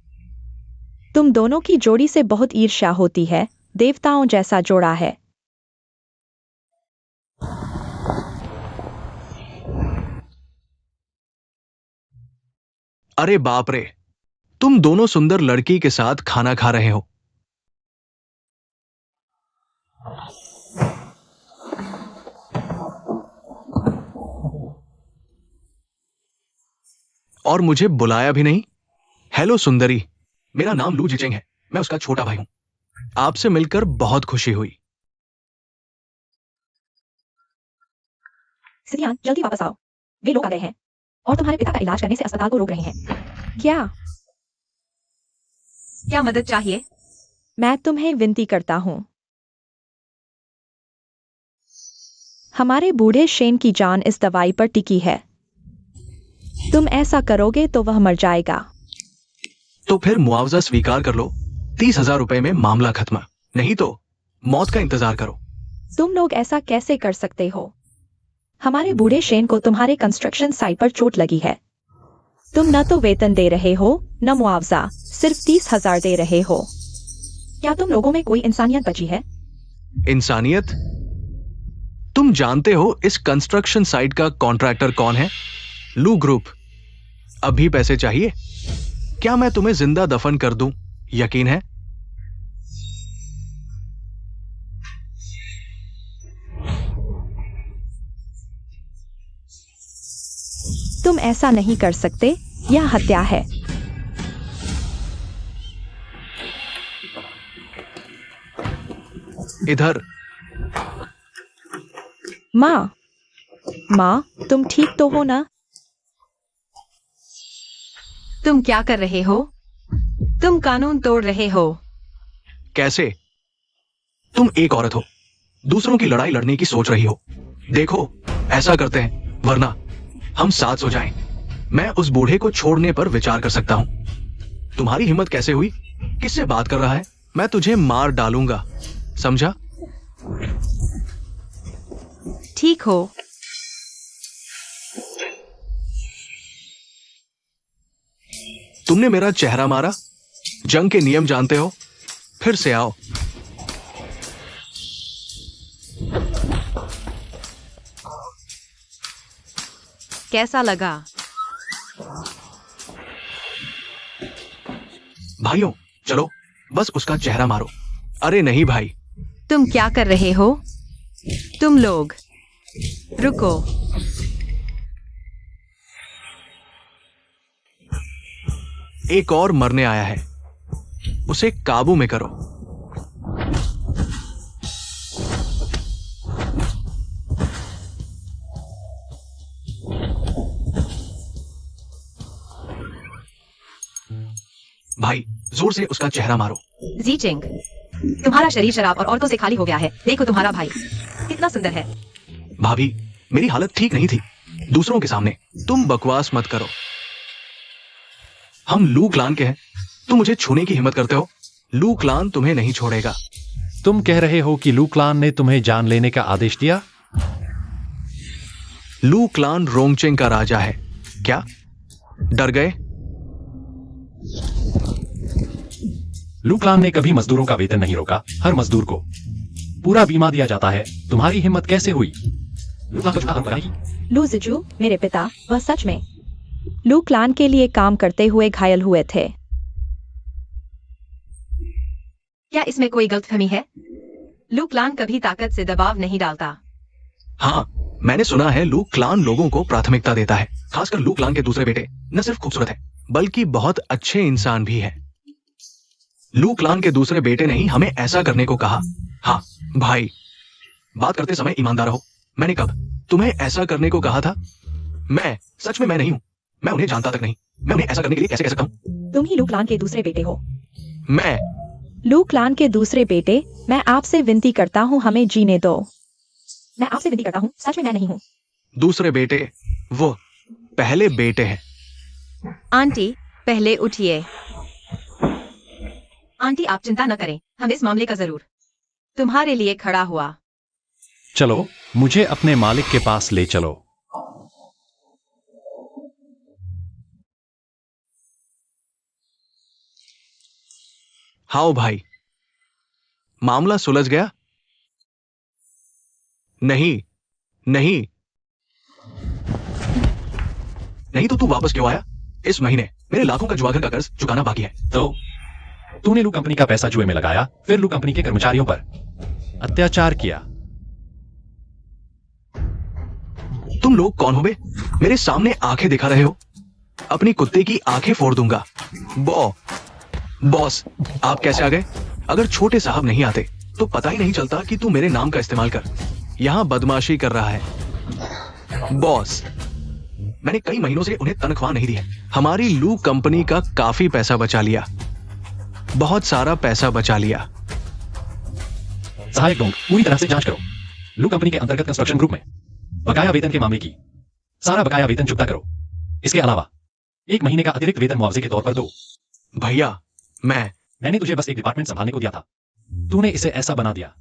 तुम दोनों की जोड़ी से बहुत ईर्ष्या होती है। देवताओं जैसा जोड़ा है। अरे बाप रे, तुम दोनों सुंदर लड़की के साथ खाना खा रहे हो। और मुझे बुलाया भी नहीं। हेलो सुंदरी, मेरा नाम लू जिचेंग है। मैं उसका छोटा भाई हूं। आपसे मिलकर बहुत खुशी हुई। सिदियान, जल्दी वापस आओ। वे लोग आ गए हैं और तुम्हारे पिता का इलाज करने से अस्पताल को रोक रहे हैं। क्या? क्या मदद चाहिए? मैं तुम्हें विनती करता हूं। हमारे बूढ़े शेन की जान इस दवाई पर टिकी है। तुम ऐसा करोगे तो वह मर जाएगा। तो फिर मुआवजा स्वीकार कर लो। 30,000 रुपए में मामला खत्म। नहीं तो मौत का इंतजार करो। तुम लोग ऐसा कैसे कर सकते हो? हमारे बूढ़े शेन को तुम्हारे कंस्ट्रक्शन साइट पर चोट लगी है। तुम न तो वेतन दे रहे हो, न मुआवजा, सिर्फ 30,000 दे रहे हो। क्या तुम लोगों में कोई इंसानियत बची है? इंसानियत? तुम जानते हो इस कंस्ट्रक्शन साइट का कॉन्ट्रैक्टर कौन है? लू ग्रुप। अभी पैसे चाहिए? क्या मैं तुम्हें जिंदा दफन कर दूं? यकीन है? तुम ऐसा नहीं कर सकते, यह हत्या है। इधर। माँ, माँ, तुम ठीक तो हो ना? तुम क्या कर रहे हो? तुम कानून तोड़ रहे हो। कैसे? तुम एक औरत हो, दूसरों की लड़ाई लड़ने की सोच रही हो। देखो, ऐसा करते हैं, वरना हम साथ सो जाएं। मैं उस बूढ़े को छोड़ने पर विचार कर सकता हूं। तुम्हारी हिम्मत कैसे हुई? किससे बात कर रहा है? मैं तुझे मार डालूंगा, समझा? ठीक हो। तुमने मेरा चेहरा मारा। जंग के नियम जानते हो? फिर से आओ। कैसा लगा? भाइयों, चलो बस उसका चेहरा मारो। अरे नहीं भाई। तुम क्या कर रहे हो? तुम लोग रुको। एक और मरने आया है, उसे काबू में करो। भाई, जोर से उसका चेहरा मारो। जीचेंग, तुम्हारा शरीर शराब और औरतों से खाली हो गया है। देखो तुम्हारा भाई कितना सुंदर है। भाभी, मेरी हालत ठीक नहीं थी दूसरों के सामने। तुम बकवास मत करो। हम लू क्लान के हैं। तुम मुझे छूने की हिम्मत करते हो? लू क्लान तुम्हें नहीं छोड़ेगा। तुम कह रहे हो कि लू क्लान ने तुम्हें जान लेने का आदेश दिया? लू क्लान रोंगचेंग का राजा है। क्या डर गए? लू क्लान ने कभी मजदूरों का वेतन नहीं रोका। हर मजदूर को पूरा बीमा दिया जाता है। तुम्हारी हिम्मत कैसे हुई? लू क्लान को झूठा आरोप लगाने की। लू जिजू, मेरे पिता, वह सच में लू क्लान के लिए काम करते हुए घायल हुए थे। क्या इसमें कोई गलतफहमी है? लू क्लान कभी ताकत से दबाव नहीं डालता। हाँ, मैंने सुना है लू क्लान लोगों को प्राथमिकता देता है। खासकर लू क्लान के दूसरे बेटे न सिर्फ खूबसूरत है बल्कि बहुत अच्छे इंसान भी है। लू क्लान के दूसरे बेटे ने ही हमें ऐसा करने को कहा। हाँ भाई, बात करते समय ईमानदार रहो। मैंने कब तुम्हें ऐसा करने को कहा था? मैं सच में मैं नहीं हूं। मैं उन्हें जानता तक नहीं। मैं उन्हें ऐसा करने के लिए कैसे कह सकता हूं? तुम ही लू क्लान के दूसरे बेटे हो। मैं लू क्लान के दूसरे बेटे, मैं आपसे विनती करता हूँ, हमें जीने दो। मैं आपसे विनती करता हूँ, सच में मैं नहीं हूँ। दूसरे बेटे, वो पहले बेटे हैं। आंटी, पहले उठिए। आंटी, आप चिंता न करें, हम इस मामले का जरूर तुम्हारे लिए खड़ा हुआ। चलो, मुझे अपने मालिक के पास ले चलो। हाओ भाई, मामला सुलझ गया? नहीं नहीं नहीं, तो तू वापस क्यों आया? इस महीने मेरे लाखों का जुआघर का कर्ज चुकाना बाकी है। तो तूने लू कंपनी का पैसा जुए में लगाया, फिर लू कंपनी के कर्मचारियों पर अत्याचार किया। तुम लोग कौन हो बे? मेरे सामने आंखें दिखा रहे हो? अपनी कुत्ते की आंखें फोड़ दूंगा। बॉस, आप कैसे आ गए? अगर छोटे साहब नहीं आते तो पता ही नहीं चलता कि तू मेरे नाम का इस्तेमाल कर यहां बदमाशी कर रहा है। बॉस, मैंने कई महीनों से उन्हें तनख्वाह नहीं दी है। हमारी लू कंपनी का काफी पैसा बचा लिया, बहुत सारा पैसा बचा लिया। सहायक डोंग, पूरी तरह से जांच करो। लू कंपनी के अंतर्गत कंस्ट्रक्शन ग्रुप में बकाया वेतन के मामले की सारा बकाया वेतन चुकता करो। इसके अलावा 1 महीने का अतिरिक्त वेतन मुआवजे के तौर पर दो। भैया, मैंने तुझे बस एक डिपार्टमेंट संभालने को दिया था, तूने इसे ऐसा बना दिया।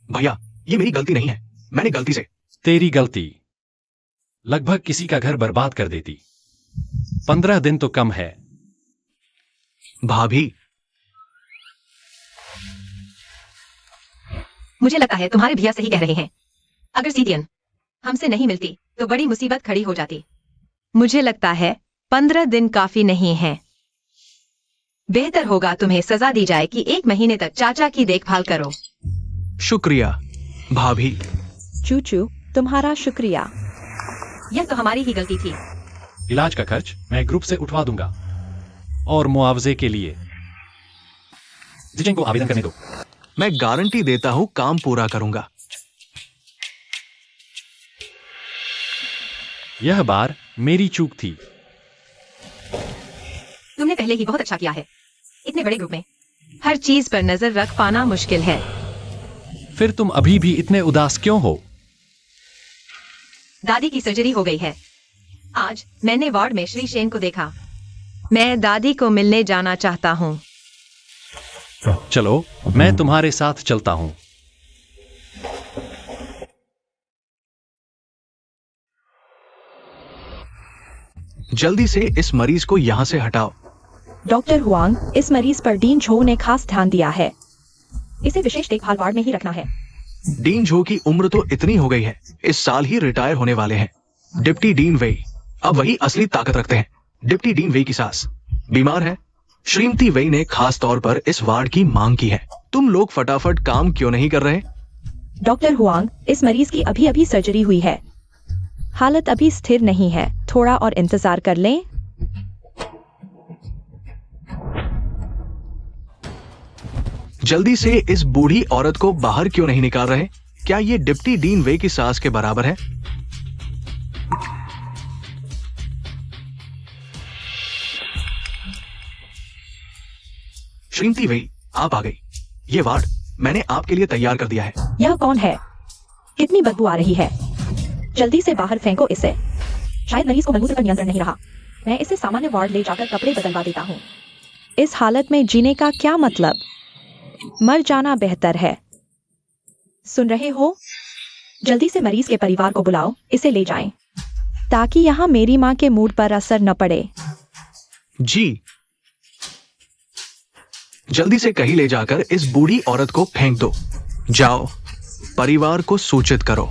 भैया, ये मेरी गलती नहीं है। मैंने गलती से तेरी गलती लगभग किसी का घर बर्बाद कर देती। 15 दिन तो कम है। भाभी, मुझे लगता है तुम्हारे भैया सही कह रहे हैं। अगर सीटियन हमसे नहीं मिलती तो बड़ी मुसीबत खड़ी हो जाती। मुझे लगता है 15 दिन काफी नहीं है। बेहतर होगा तुम्हें सजा दी जाए कि 1 महीने तक चाचा की देखभाल करो। शुक्रिया भाभी। चूचू, तुम्हारा शुक्रिया। यह तो हमारी ही गलती थी। इलाज का खर्च मैं ग्रुप से उठवा दूंगा और मुआवजे के लिए जिजिन को आवेदन करने दो। मैं गारंटी देता हूं काम पूरा करूंगा। यह बार मेरी चूक थी। तुमने पहले ही बहुत अच्छा किया है। इतने बड़े ग्रुप में हर चीज पर नजर रख पाना मुश्किल है। फिर तुम अभी भी इतने उदास क्यों हो? दादी की सर्जरी हो गई है। आज मैंने वार्ड में श्री शेन को देखा। मैं दादी को मिलने जाना चाहता हूँ। चलो, मैं तुम्हारे साथ चलता हूं। जल्दी से इस मरीज को यहां से हटाओ। डॉक्टर हुआंग, इस मरीज पर डीन झो ने खास ध्यान दिया है। इसे विशेष देखभाल वार्ड में ही रखना है। डीन झो की उम्र तो इतनी हो गई है, इस साल ही रिटायर होने वाले हैं। डिप्टी डीन वेई अब वही असली ताकत रखते हैं। डिप्टी डीन वेई की सास बीमार है। श्रीमती वेई ने खास तौर पर इस वार्ड की मांग की है। तुम लोग फटाफट काम क्यों नहीं कर रहे? डॉक्टर हुआंग, इस मरीज की अभी अभी सर्जरी हुई है। हालत अभी स्थिर नहीं है, थोड़ा और इंतजार कर लें। जल्दी से इस बूढ़ी औरत को बाहर क्यों नहीं निकाल रहे? क्या ये डिप्टी डीन वे की सास के बराबर है? श्रीमती वे, आप आ गई। ये वार्ड मैंने आपके लिए तैयार कर दिया है। यह कौन है? कितनी बदबू आ रही है। जल्दी से बाहर फेंको इसे। शायद मरीज को मलमूत्र पर नियंत्रण नहीं रहा। मैं इसे सामान्य वार्ड ले जाकर कपड़े बदलवा देता हूँ। इस हालत में जीने का क्या मतलब? मर जाना बेहतर है। सुन रहे हो? जल्दी से मरीज के परिवार को बुलाओ, इसे ले जाएं। ताकि यहाँ मेरी माँ के मूड पर असर न पड़े। जी। जल्दी से कहीं ले जाकर इस बूढ़ी औरत को फेंक दो। जाओ, परिवार को सूचित करो।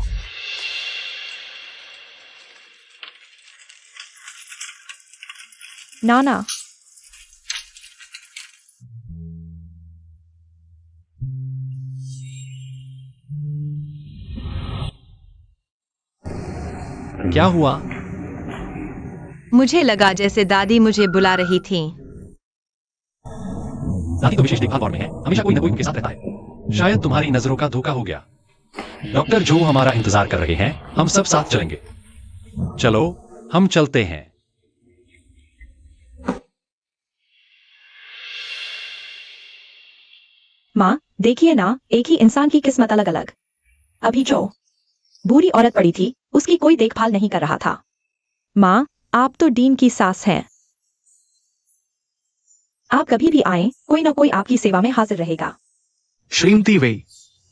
नाना, क्या हुआ? मुझे लगा जैसे दादी मुझे बुला रही थी। दादी तो विशेष देखभाल वार्ड में है, हमेशा कोई न कोई उनके साथ रहता है। शायद तुम्हारी नजरों का धोखा हो गया। डॉक्टर जो हमारा इंतजार कर रहे हैं, हम सब साथ चलेंगे। चलो, हम चलते हैं। माँ देखिए ना, एक ही इंसान की किस्मत अलग अलग। अभी जो बूढ़ी औरत पड़ी थी उसकी कोई देखभाल नहीं कर रहा था। माँ, आप तो डीन की सास हैं। आप कभी भी आए, कोई ना कोई आपकी सेवा में हाजिर रहेगा। श्रीमती वेई,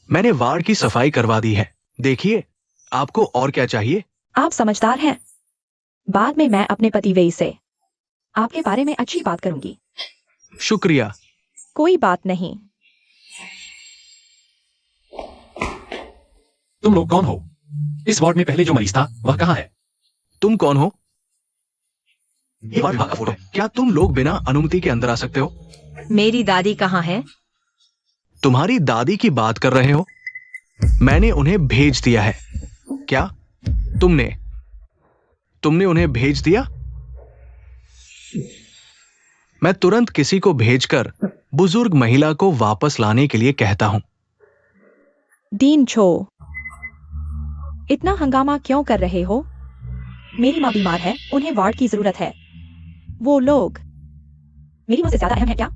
मैंने वार्ड की सफाई करवा दी है। देखिए, आपको और क्या चाहिए? आप समझदार हैं। बाद में मैं अपने पति वेई से आपके बारे में अच्छी बात करूंगी। शुक्रिया। कोई बात नहीं। तुम लोग कौन हो? इस वार्ड में पहले जो मरीज था वह कहाँ है? तुम कौन हो? ये वार्ड विभाग का फोटो है। क्या तुम लोग बिना अनुमति के अंदर आ सकते हो? मेरी दादी कहाँ है? तुम्हारी दादी की बात कर रहे हो? मैंने उन्हें भेज दिया है। क्या तुमने उन्हें भेज दिया? मैं तुरंत किसी को भेजकर बुजुर्ग महिला को वापस लाने के लिए कहता हूं। डीन छो, इतना हंगामा क्यों कर रहे हो? मेरी माँ बीमार है, उन्हें वार्ड की जरूरत है। वो लोग मेरी माँ से ज्यादा अहम है क्या?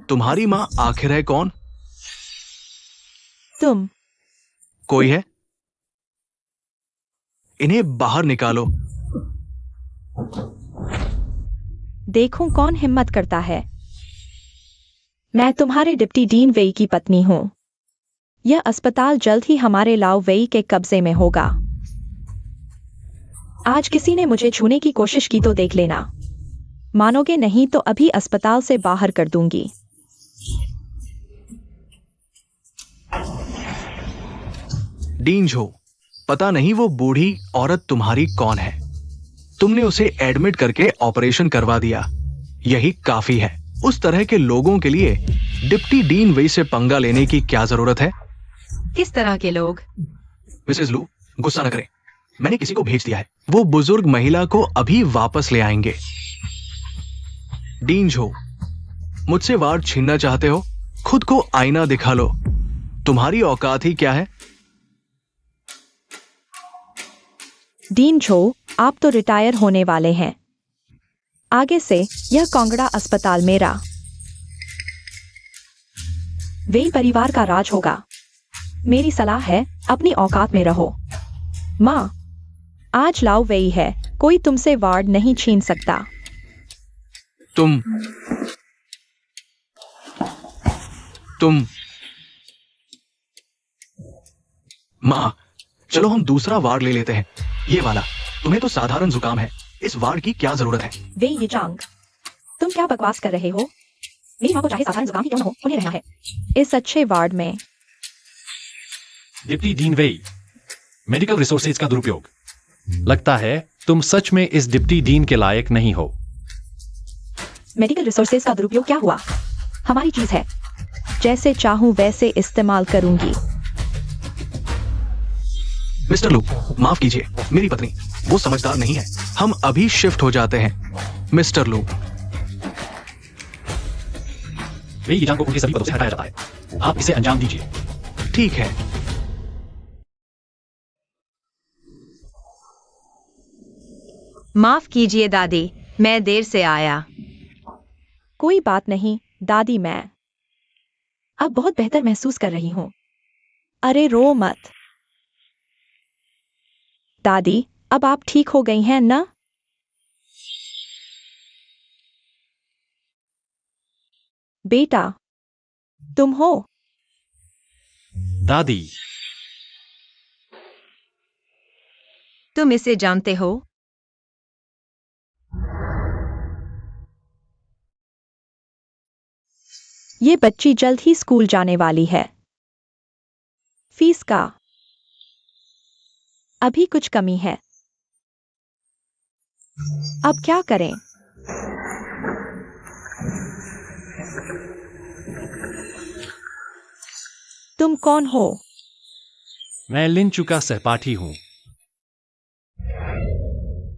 तुम्हारी माँ आखिर है कौन? तुम। कोई है? इन्हें बाहर निकालो। देखूं कौन हिम्मत करता है। मैं तुम्हारे डिप्टी डीन वेई की पत्नी हूं। यह अस्पताल जल्द ही हमारे लाओ वेई के कब्जे में होगा। आज किसी ने मुझे छूने की कोशिश की तो देख लेना। मानोगे नहीं तो अभी अस्पताल से बाहर कर दूंगी। डीन झो, पता नहीं वो बूढ़ी औरत तुम्हारी कौन है। तुमने उसे एडमिट करके ऑपरेशन करवा दिया, यही काफी है। उस तरह के लोगों के लिए डिप्टी डीन वेई से पंगा लेने की क्या जरूरत है? किस तरह के लोग? मिसेस लू, गुस्सा न करें। मैंने किसी को भेज दिया है, वो बुजुर्ग महिला को अभी वापस ले आएंगे। डीन झो, मुझसे वार्ड छीनना चाहते हो? खुद को आईना दिखा लो। तुम्हारी औकात ही क्या है? डीन छो, आप तो रिटायर होने वाले हैं। आगे से यह कांगड़ा अस्पताल मेरा वेई परिवार का राज होगा। मेरी सलाह है, अपनी औकात में रहो। माँ, आज लाओ वेई है, कोई तुमसे वार्ड नहीं छीन सकता। तुम माँ, चलो हम दूसरा वार्ड ले लेते हैं। ये वाला। तुम्हें तो साधारण जुकाम है, इस वार्ड की क्या जरूरत है? वेई ये चांग, तुम क्या बकवास कर रहे हो? मेरी माँ को चाहे साधारण जुकाम ही क्यों न हो, उन्हें रहना है इस अच्छे वार्ड में। डिप्टी डीन वेई, मेडिकल रिसोर्सेज का दुरुपयोग। लगता है तुम सच में इस डिप्टी डीन के लायक नहीं हो। मेडिकल रिसोर्सेज का दुरुपयोग क्या हुआ? हमारी चीज है, जैसे चाहूं वैसे इस्तेमाल करूंगी। मिस्टर लू, माफ कीजिए, मेरी पत्नी, वो समझदार नहीं है। हम अभी शिफ्ट हो जाते हैं। मिस्टर लू। वेई जान को उनके सभी पदों से हटाया जाता है। आप इसे अंजाम दीजिए। ठीक है। माफ कीजिए दादी, मैं देर से आया। कोई बात नहीं दादी, मैं अब बहुत बेहतर महसूस कर रही हूँ। अरे रो मत दादी, अब आप ठीक हो गई हैं ना? बेटा, तुम हो? दादी, तुम इसे जानते हो? ये बच्ची जल्द ही स्कूल जाने वाली है। फीस का अभी कुछ कमी है। अब क्या करें? तुम कौन हो? मैं लिंचू का सहपाठी हूँ।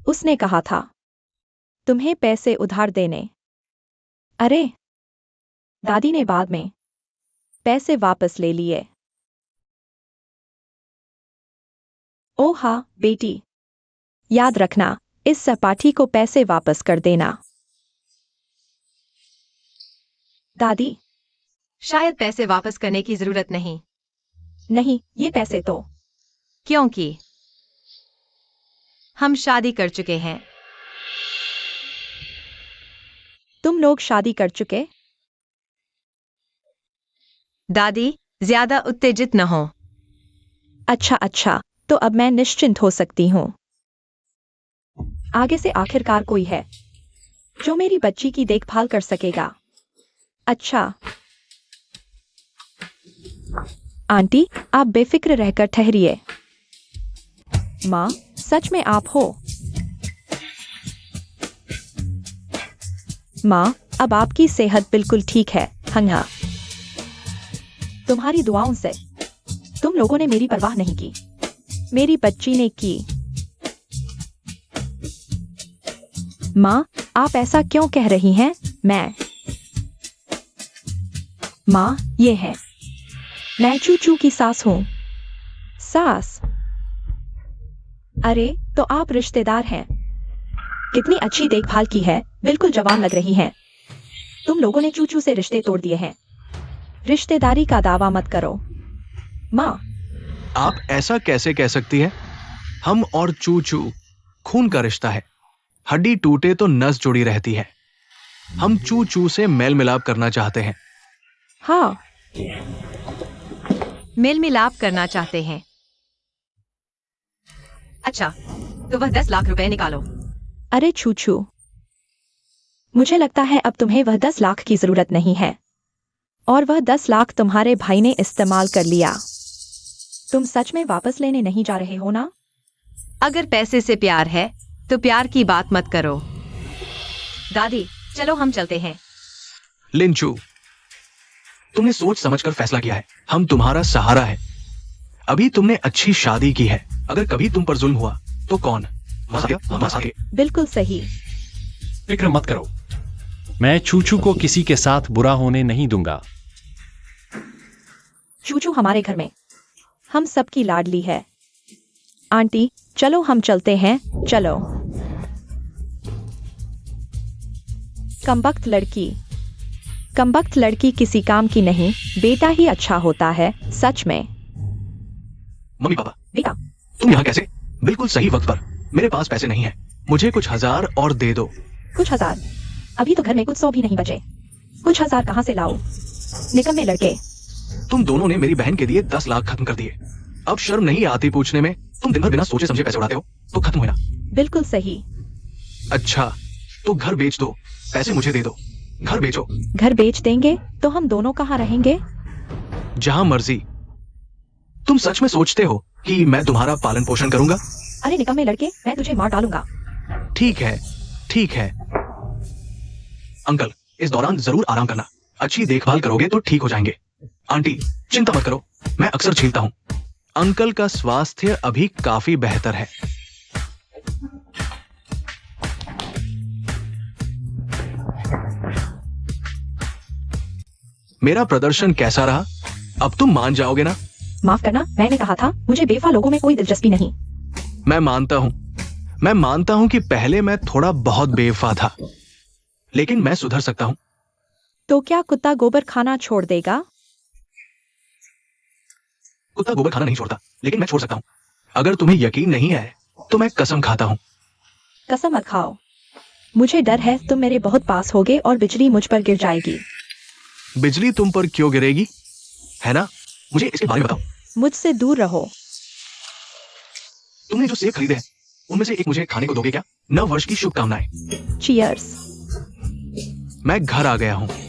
उसने कहा था तुम्हें पैसे उधार देने। अरे, दादी ने बाद में पैसे वापस ले लिए। ओ हाँ बेटी, याद रखना, इस सहपाठी को पैसे वापस कर देना। दादी, शायद पैसे वापस करने की जरूरत नहीं, नहीं, ये पैसे तो क्योंकि हम शादी कर चुके हैं। तुम लोग शादी कर चुके? दादी, ज्यादा उत्तेजित न हो। अच्छा अच्छा, तो अब मैं निश्चिंत हो सकती हूँ। आगे से आखिरकार कोई है जो मेरी बच्ची की देखभाल कर सकेगा। अच्छा आंटी, आप बेफिक्र रहकर ठहरिए। माँ, सच में आप हो? माँ, अब आपकी सेहत बिल्कुल ठीक है। हंगा, तुम्हारी दुआओं से तुम लोगों ने मेरी परवाह नहीं की, मेरी बच्ची ने की। माँ, आप ऐसा क्यों कह रही हैं? माँ, ये है, मैं चूचू की सास हूँ। सास? अरे, तो आप रिश्तेदार हैं। कितनी अच्छी देखभाल की है, बिल्कुल जवान लग रही हैं। तुम लोगों ने चूचू से रिश्ते तोड़ दिए हैं। रिश्तेदारी का दावा मत करो। माँ, आप ऐसा कैसे कह सकती हैं? हम और चूचू खून का रिश्ता है। हड्डी टूटे तो नस जुड़ी रहती है। हम चूचू से मेल मिलाप करना चाहते हैं। हाँ, मेल मिलाप करना चाहते हैं। अच्छा, तो वह 10 लाख रुपए निकालो। अरे चूचू, मुझे लगता है अब तुम्हें वह 10 लाख की जरूरत नहीं है, और वह 10 लाख तुम्हारे भाई ने इस्तेमाल कर लिया। तुम सच में वापस लेने नहीं जा रहे हो ना? अगर पैसे से प्यार है तो प्यार की बात मत करो। दादी, चलो हम चलते हैं। लिंचू, तुमने सोच समझकर फैसला किया है। हम तुम्हारा सहारा है। अभी तुमने अच्छी शादी की है। अगर कभी तुम पर जुल्म हुआ तो कौन? हम आगे। बिल्कुल सही। फिक्र मत करो, मैं चूचू को किसी के साथ बुरा होने नहीं दूंगा। चूचू हमारे घर में हम सबकी लाडली है। आंटी, चलो हम चलते हैं। चलो। कमबख्त लड़की किसी काम की नहीं, बेटा ही अच्छा होता है। सच में। मम्मी पापा, बेटा, तुम यहाँ कैसे? बिल्कुल सही वक्त पर। मेरे पास पैसे नहीं है, मुझे कुछ हजार और दे दो। कुछ हजार? अभी तो घर में कुछ 100 भी नहीं बचे। कुछ हजार कहाँ से लाओ? निकम्मे लड़के। तुम दोनों ने मेरी बहन के दिए 10 लाख खत्म कर दिए। अब शर्म नहीं आती पूछने में? तुम दिन भर बिना सोचे समझे पैसे उड़ाते हो, तो खत्म हुए ना। बिल्कुल सही। अच्छा, तो घर बेच दो, पैसे मुझे दे दो। घर बेचो। घर बेच देंगे तो हम दोनों कहाँ रहेंगे? जहां मर्जी। तुम सच में सोचते हो कि मैं तुम्हारा पालन पोषण करूंगा? अरे निकम्मे लड़के, मैं तुझे मार डालूंगा। ठीक है, ठीक है। अंकल, इस दौरान जरूर आराम करना। अच्छी देखभाल करोगे तो ठीक हो जाएंगे। आंटी, चिंता मत करो, मैं अक्सर झेलता हूं। अंकल का स्वास्थ्य अभी काफी बेहतर है। मेरा प्रदर्शन कैसा रहा? अब तुम मान जाओगे ना? माफ करना, मैंने कहा था मुझे बेवफा लोगों में कोई दिलचस्पी नहीं। मैं मानता हूं कि पहले मैं थोड़ा बहुत बेवफा था, लेकिन मैं सुधर सकता हूं। तो क्या कुत्ता गोबर खाना छोड़ देगा? कुत्ता गोबर खाना नहीं छोड़ता, लेकिन मैं छोड़ सकता हूं। अगर तुम्हें यकीन नहीं है तो मैं कसम खाता हूं। कसम मत खाओ। मुझे डर है तुम मेरे बहुत पास होगे और बिजली मुझ पर गिर जाएगी। बिजली तुम पर क्यों गिरेगी, है ना? मुझे इसके बारे में बताओ। मुझसे दूर रहो। तुमने जो सेब खरीदे हैं, उनमें से एक मुझे खाने को दोगे क्या? नव वर्ष की शुभकामनाएं। चीयर्स। मैं घर आ गया हूँ।